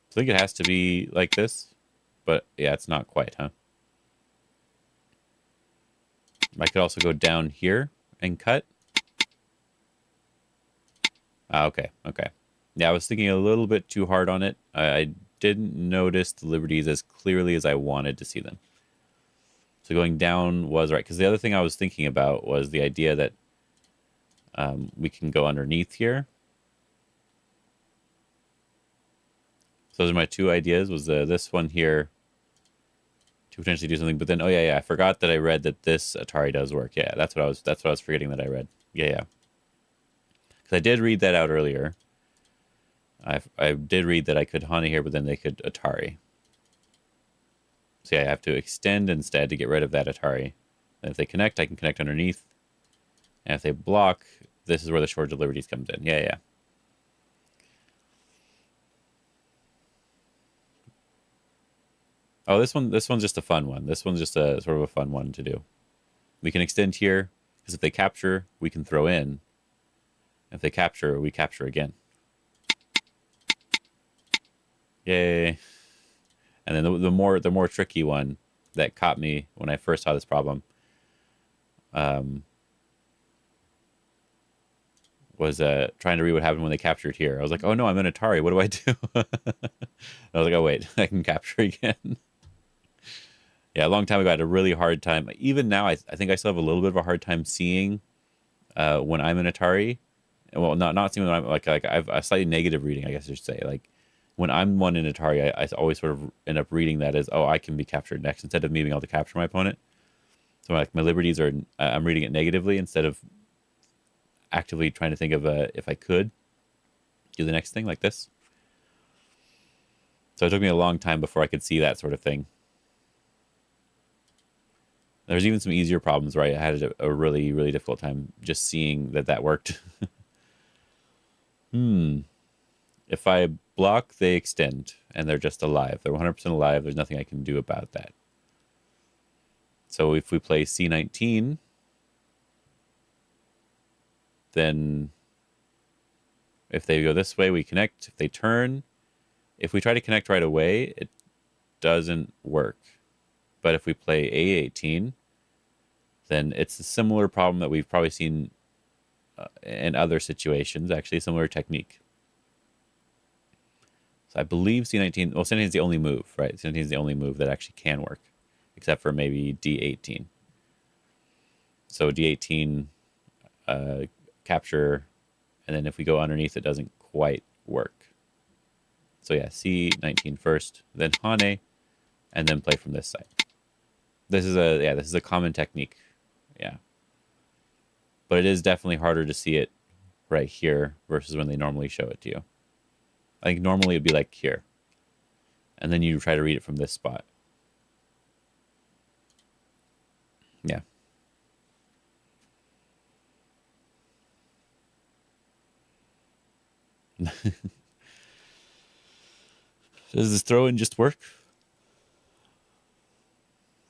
I think it has to be like this, but yeah, it's not quite, huh? I could also go down here and cut. Okay. Yeah, I was thinking a little bit too hard on it. I didn't notice the liberties as clearly as I wanted to see them. So going down was right, because the other thing I was thinking about was the idea that we can go underneath here. So those are my two ideas, was this one here to potentially do something, but then, oh yeah, I forgot that I read that this Atari does work. Yeah, that's what I was forgetting that I read. Yeah. Because I did read that out earlier. I did read that I could Hana here, but then they could Atari. So yeah, I have to extend instead to get rid of that Atari. And if they connect, I can connect underneath. And if they block, this is where the shortage of liberties comes in. Yeah. Oh, this one's just a fun one. This one's just a sort of a fun one to do. We can extend here because if they capture, we can throw in. If they capture, we capture again. Yay! And then the more tricky one that caught me when I first saw this problem was trying to read what happened when they captured here. I was like, oh no, I'm in Atari. What do I do? I was like, oh wait, I can capture again. Yeah, a long time ago, I had a really hard time. Even now, I think I still have a little bit of a hard time seeing when I'm in Atari. Well, not seeing when I'm like I have a slightly negative reading, I guess I should say. Like when I'm one in Atari, I always sort of end up reading that as, oh, I can be captured next, instead of me being able to capture my opponent. So like my liberties are, I'm reading it negatively instead of actively trying to think of if I could do the next thing like this. So it took me a long time before I could see that sort of thing. There's even some easier problems where I had a really, really difficult time just seeing that worked. If I block, they extend, and they're just alive. They're 100% alive. There's nothing I can do about that. So if we play C19, then if they go this way, we connect. If they turn, if we try to connect right away, it doesn't work. But if we play A18, then it's a similar problem that we've probably seen in other situations, actually a similar technique. So I believe C19, well, C19 is the only move, right? C19 is the only move that actually can work, except for maybe D18. So D18, capture, and then if we go underneath, it doesn't quite work. So yeah, C19 first, then Hane, and then play from this side. This is a common technique. Yeah. But it is definitely harder to see it right here versus when they normally show it to you. I think normally it'd be like here. And then you try to read it from this spot. Yeah. Does this throw in just work?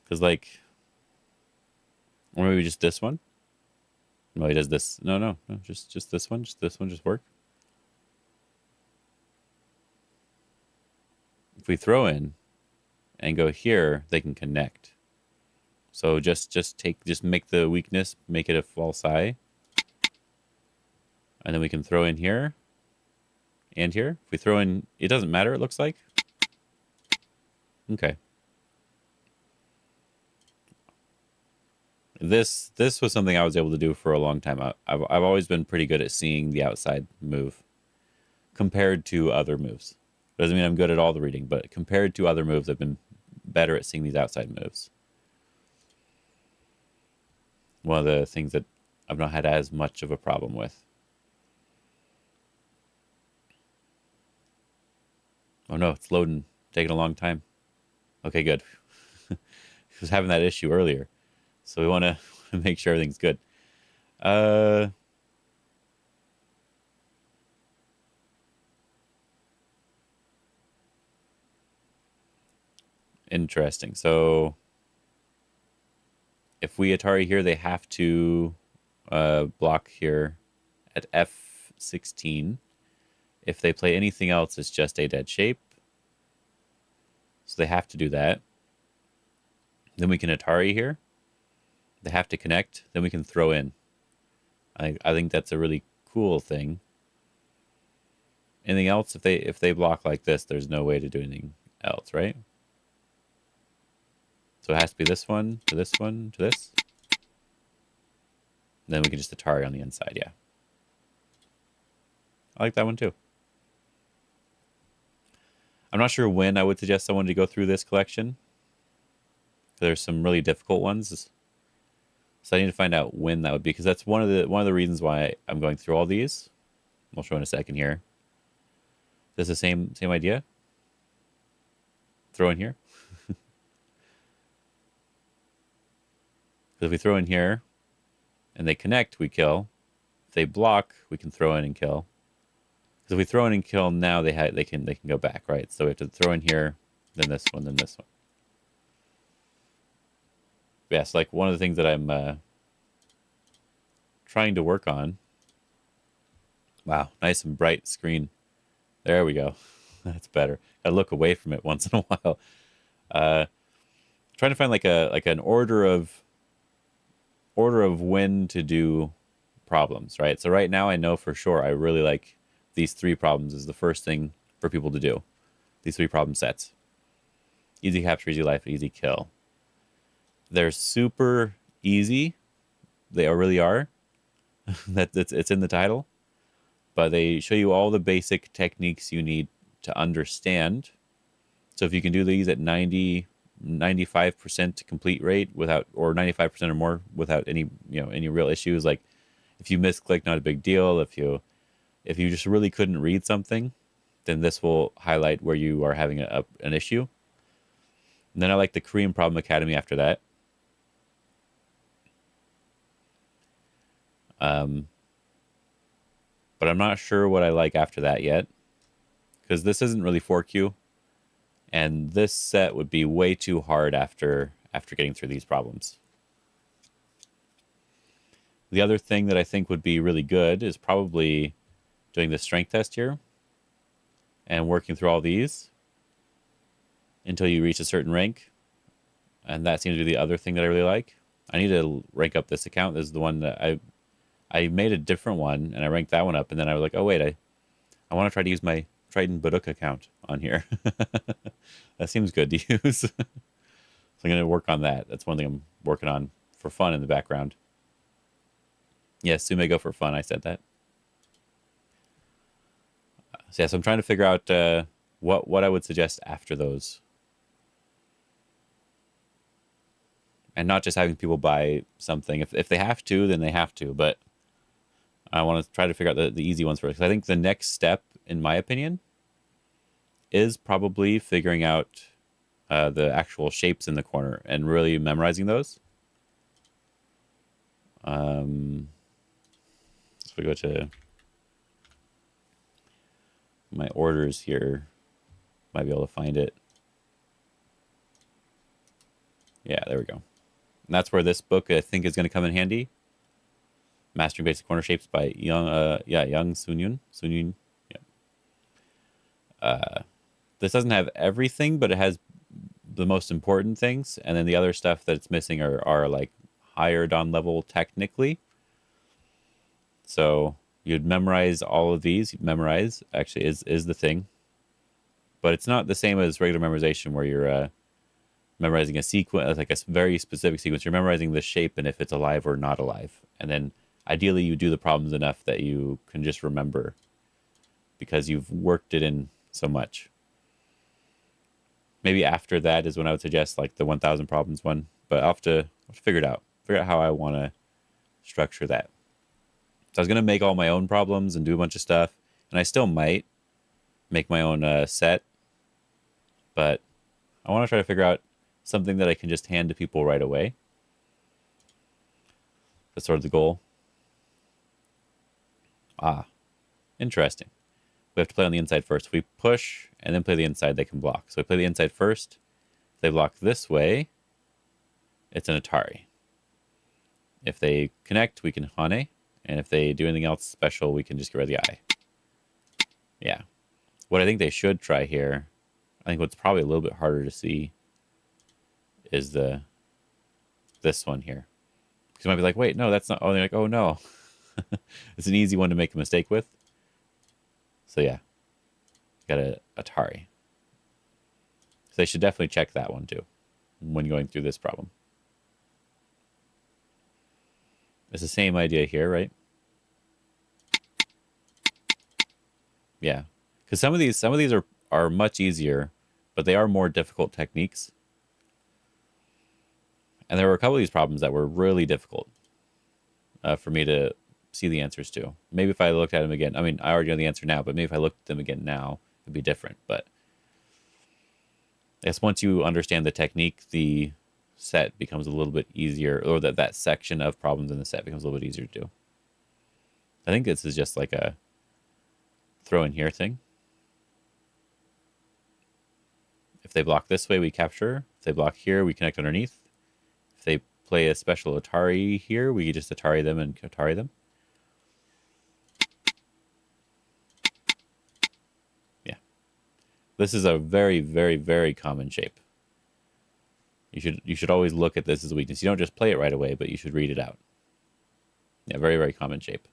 Because like, or maybe just this one. No, he does this. No, just this one. Just this one just work. If we throw in and go here, they can connect. So just make the weakness, make it a false eye. And then we can throw in here and here. If we throw in, it doesn't matter, it looks like. Okay. This was something I was able to do for a long time. I've always been pretty good at seeing the outside move compared to other moves. Doesn't mean I'm good at all the reading, but compared to other moves, I've been better at seeing these outside moves. One of the things that I've not had as much of a problem with. Oh no, it's loading. Taking a long time. Okay, good. I was having that issue earlier. So we want to make sure everything's good. Interesting. So if we Atari here, they have to block here at F16. If they play anything else, it's just a dead shape. So they have to do that. Then we can Atari here. They have to connect. Then we can throw in. I think that's a really cool thing. Anything else? If they block like this, there's no way to do anything else, right? So it has to be this one to this one to this. Then we can just Atari on the inside, yeah. I like that one too. I'm not sure when I would suggest someone to go through this collection. There's some really difficult ones. So I need to find out when that would be, because that's one of the reasons why I'm going through all these. I'll show in a second here. Is this the same idea? Throw in here. Because if we throw in here and they connect, we kill. If they block, we can throw in and kill. Because if we throw in and kill now, they can go back, right? So we have to throw in here, then this one, then this one. Yes, like one of the things that I'm trying to work on. Wow, nice and bright screen. There we go. That's better. Gotta look away from it once in a while. Uh, Trying to find like an order of when to do problems, right? So right now I know for sure I really like these three problems is the first thing for people to do. These three problem sets. Easy capture, easy life, easy kill. They're super easy. They really are. It's in the title. But they show you all the basic techniques you need to understand. So if you can do these at 95% complete rate without, or 95% or more without any, any real issues, like if you misclick, not a big deal. If you just really couldn't read something, then this will highlight where you are having an issue. And then I like the Korean Problem Academy after that. But I'm not sure what I like after that yet, because this isn't really 4Q, and this set would be way too hard after getting through these problems. The other thing that I think would be really good is probably doing the strength test here and working through all these until you reach a certain rank. And that seems to be the other thing that I really like. I need to rank up this account. This is the one that I made a different one, and I ranked that one up, and then I was like, oh, wait, I want to try to use my Triton Baduk account on here. That seems good to use. So I'm going to work on that. That's one thing I'm working on for fun in the background. Yes, Sume go for fun. I said that. So yeah, so I'm trying to figure out what I would suggest after those. And not just having people buy something. If they have to, then they have to. But I want to try to figure out the easy ones first. I think the next step, in my opinion, is probably figuring out the actual shapes in the corner and really memorizing those. So we go to my orders here. Might be able to find it. Yeah, there we go. And that's where this book I think is going to come in handy. Mastering Basic Corner Shapes by Young Sunyun. Yeah. This doesn't have everything, but it has the most important things, and then the other stuff that it's missing are like higher dawn level technically. So you'd memorize all of these. You'd memorize actually is the thing, but it's not the same as regular memorization where you're memorizing a sequence, like a very specific sequence. You're memorizing the shape and if it's alive or not alive, and then ideally you do the problems enough that you can just remember because you've worked it in so much. Maybe after that is when I would suggest like the 1000 problems one, but I'll have to figure it out. Figure out how I want to structure that. So I was going to make all my own problems and do a bunch of stuff, and I still might make my own set, but I want to try to figure out something that I can just hand to people right away. That's sort of the goal. Ah, interesting. We have to play on the inside first. If we push and then play the inside, they can block. So we play the inside first. If they block this way, it's an Atari. If they connect, we can Hane. And if they do anything else special, we can just get rid of the eye. Yeah. What I think they should try here, I think what's probably a little bit harder to see is this one here. Because you might be like, wait, no, that's not. Oh, they're like, oh, no. It's an easy one to make a mistake with. So yeah, got a Atari. So they should definitely check that one too when going through this problem. It's the same idea here, right? Yeah, because some of these are much easier, but they are more difficult techniques. And there were a couple of these problems that were really difficult for me to see the answers to. Maybe if I looked at them again, I mean, I already know the answer now, but maybe if I looked at them again now, it'd be different. But I guess once you understand the technique, the set becomes a little bit easier, or that section of problems in the set becomes a little bit easier to do. I think this is just like a throw in here thing. If they block this way, we capture. If they block here, we connect underneath. If they play a special Atari here, we could just Atari them and Atari them. Yeah. This is a very, very, very common shape. You should always look at this as a weakness. You don't just play it right away, but you should read it out. Yeah, very, very common shape.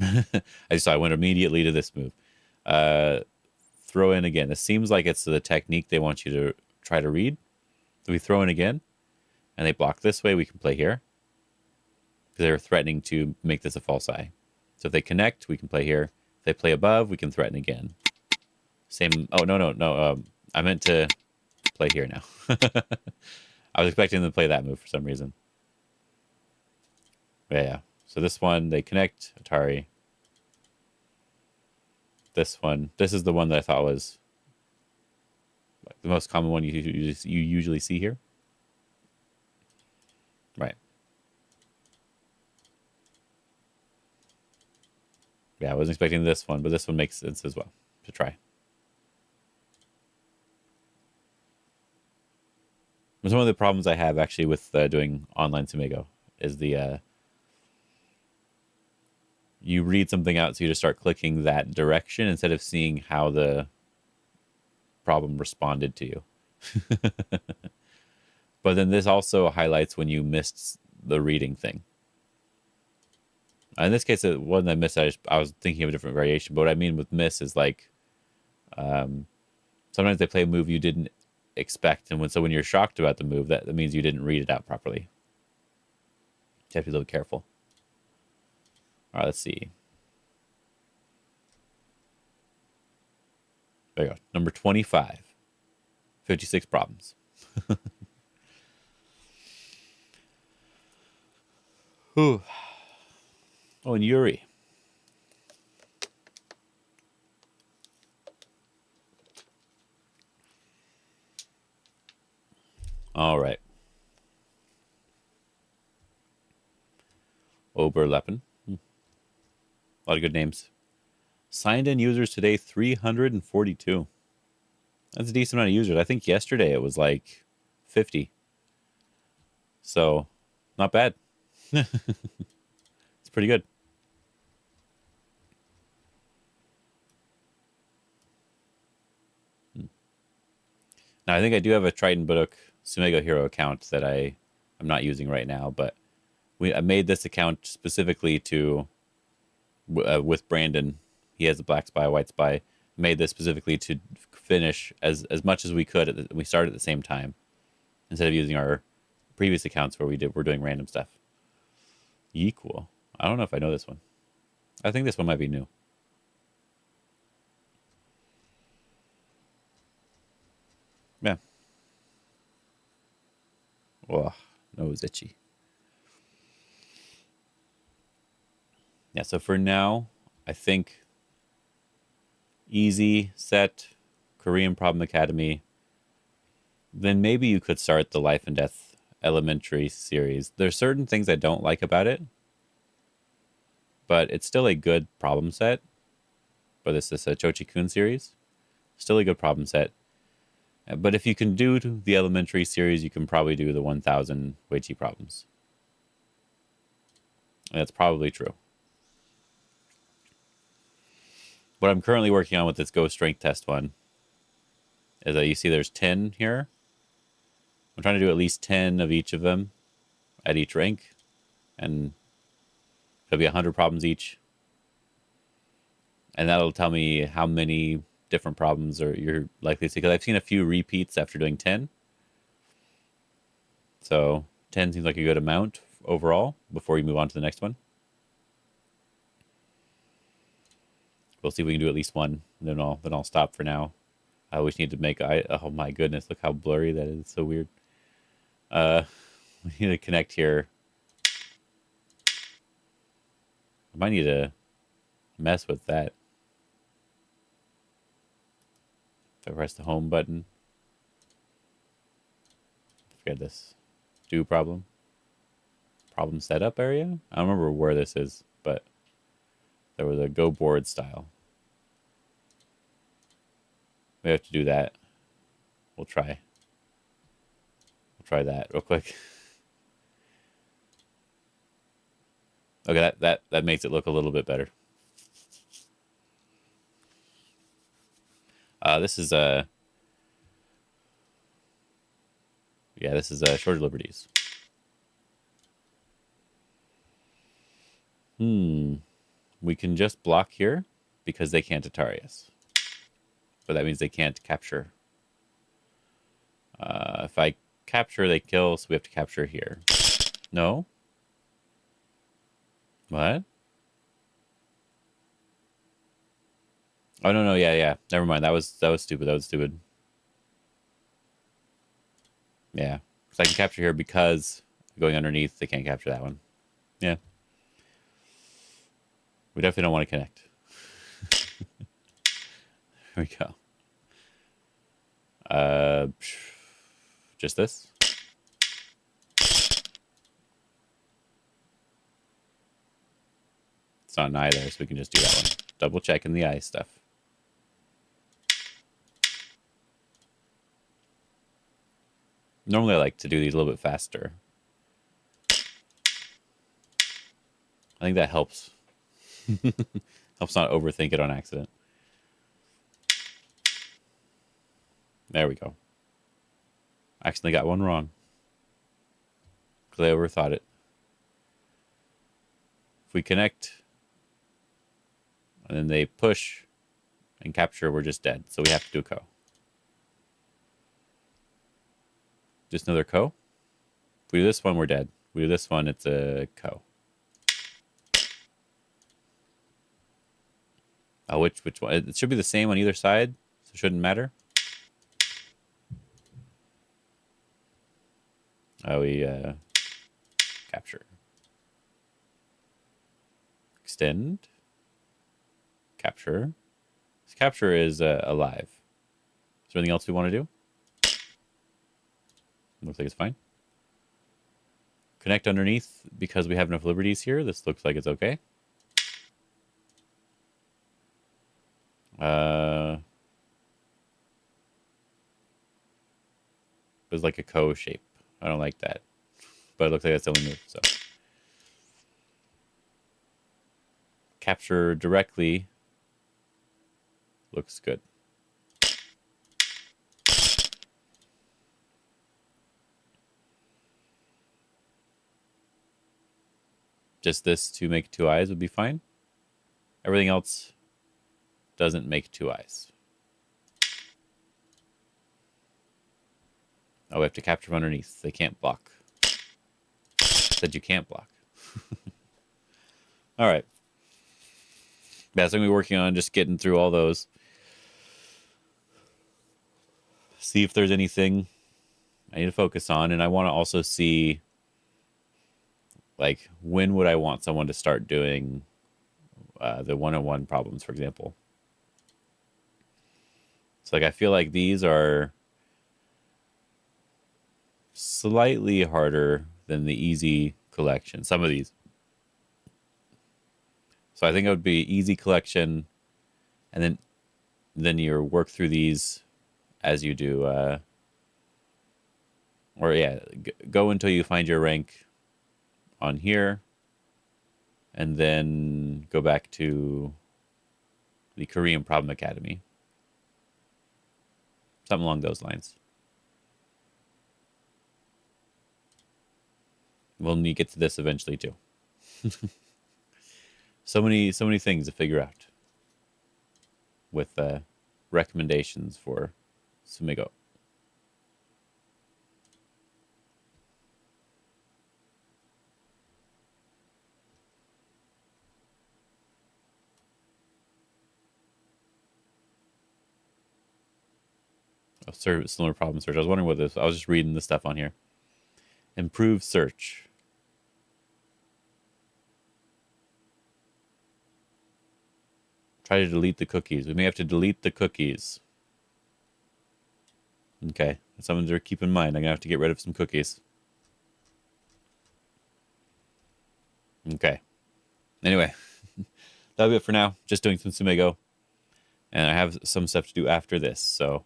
I went immediately to this move. Throw in again. This seems like it's the technique they want you to try to read. So we throw in again, and they block this way, we can play here. Because they're threatening to make this a false eye. So if they connect, we can play here. If they play above, we can threaten again. Same. Oh, no. I meant to play here now. I was expecting them to play that move for some reason. Yeah. So this one, they connect, Atari. This one, this is the one that I thought was the most common one you usually see here. Right. Yeah, I wasn't expecting this one, but this one makes sense as well to try. Some of the problems I have actually with doing online Sumigo is the you read something out, so you just start clicking that direction instead of seeing how the problem responded to you. But then this also highlights when you missed the reading thing. In this case, it wasn't I missed. I was thinking of a different variation. But what I mean with miss is like sometimes they play a move you didn't expect, and when you're shocked about the move, that means you didn't read it out properly. You have to be a little careful. All right, let's see. There you go. Number 25. 56 problems. Ooh. Oh, and Yuri. All right. Oberleppen. A lot of good names. Signed in users today, 342. That's a decent amount of users. I think yesterday it was like 50. So, not bad. It's pretty good. Now, I think I do have a Triton Baduk Sumigo Hero account that I'm not using right now, but I made this account specifically to with Brandon. He has a black spy, white spy. Made this specifically to finish as much as we could. We started at the same time instead of using our previous accounts where we're doing random stuff. Equal. I don't know if I know this one. I think this one might be new. Yeah. Oh, nose itchy. Yeah, so for now, I think easy, set, Korean Problem Academy. Then maybe you could start the Life and Death Elementary series. There's certain things I don't like about it, but it's still a good problem set. But this is a Chochi-kun series. Still a good problem set. But if you can do the elementary series, you can probably do the 1000 Weichi problems. And that's probably true. What I'm currently working on with this Go Strength Test one is that you see there's 10 here. I'm trying to do at least 10 of each of them at each rank. And it'll be 100 problems each. And that'll tell me how many different problems you're likely to see. Because I've seen a few repeats after doing 10. So 10 seems like a good amount overall before we move on to the next one. We'll see if we can do at least one. Then I'll stop for now. I always need to make oh my goodness, look how blurry that is. It's so weird. We need to connect here. I might need to mess with that. If I press the home button. Forget this. Do problem. Problem setup area? I don't remember where this is, but there was a Go board style. We have to do that. We'll try that real quick. Okay, that makes it look a little bit better. This is this is Shorter Liberties. We can just block here because they can't Atari us. But that means they can't capture. If I capture, they kill, so we have to capture here. No? What? Oh, no, yeah. Never mind. That was stupid. That was stupid. Yeah. So I can capture here because going underneath, they can't capture that one. Yeah. We definitely don't want to connect. There we go. Just this. It's not an eye there, so we can just do that one. Double checking the eye stuff. Normally I like to do these a little bit faster. I think that helps. Helps not overthink it on accident. There we go. Accidentally got one wrong. Because I overthought it. If we connect, and then they push and capture, we're just dead. So we have to do a co. Just another co. If we do this one, we're dead. If we do this one, it's a co. Oh, which one? It should be the same on either side, so it shouldn't matter. Oh, we capture. Extend. Capture. This capture is alive. Is there anything else we want to do? Looks like it's fine. Connect underneath because we have enough liberties here. This looks like it's okay. It was like a co shape. I don't like that. But it looks like that's the only move. So capture directly looks good. Just this to make two eyes would be fine. Everything else doesn't make two eyes. Oh, we have to capture from underneath. They can't block. Said you can't block. All right. That's what I'm going to be working on, just getting through all those. See if there's anything I need to focus on. And I want to also see, like, when would I want someone to start doing the one-on-one problems, for example. So, like, I feel like these are slightly harder than the easy collection. Some of these. So I think it would be easy collection, and then you work through these as you do. Go until you find your rank on here, and then go back to the Korean Problem Academy. Something along those lines. We'll need to get to this eventually too. So many things to figure out with recommendations for Sumigo. Oh, similar problem search. I was wondering what this. I was just reading the stuff on here. Improve search. Try to delete the cookies. We may have to delete the cookies. Okay, that's something to keep in mind. I'm gonna have to get rid of some cookies. Okay. Anyway, that'll be it for now. Just doing some Sumigo, and I have some stuff to do after this. So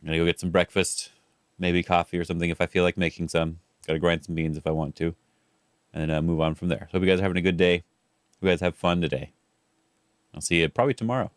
I'm gonna go get some breakfast, maybe coffee or something if I feel like making some. Gotta grind some beans if I want to, and then move on from there. So hope you guys are having a good day. Hope you guys have fun today. I'll see you probably tomorrow.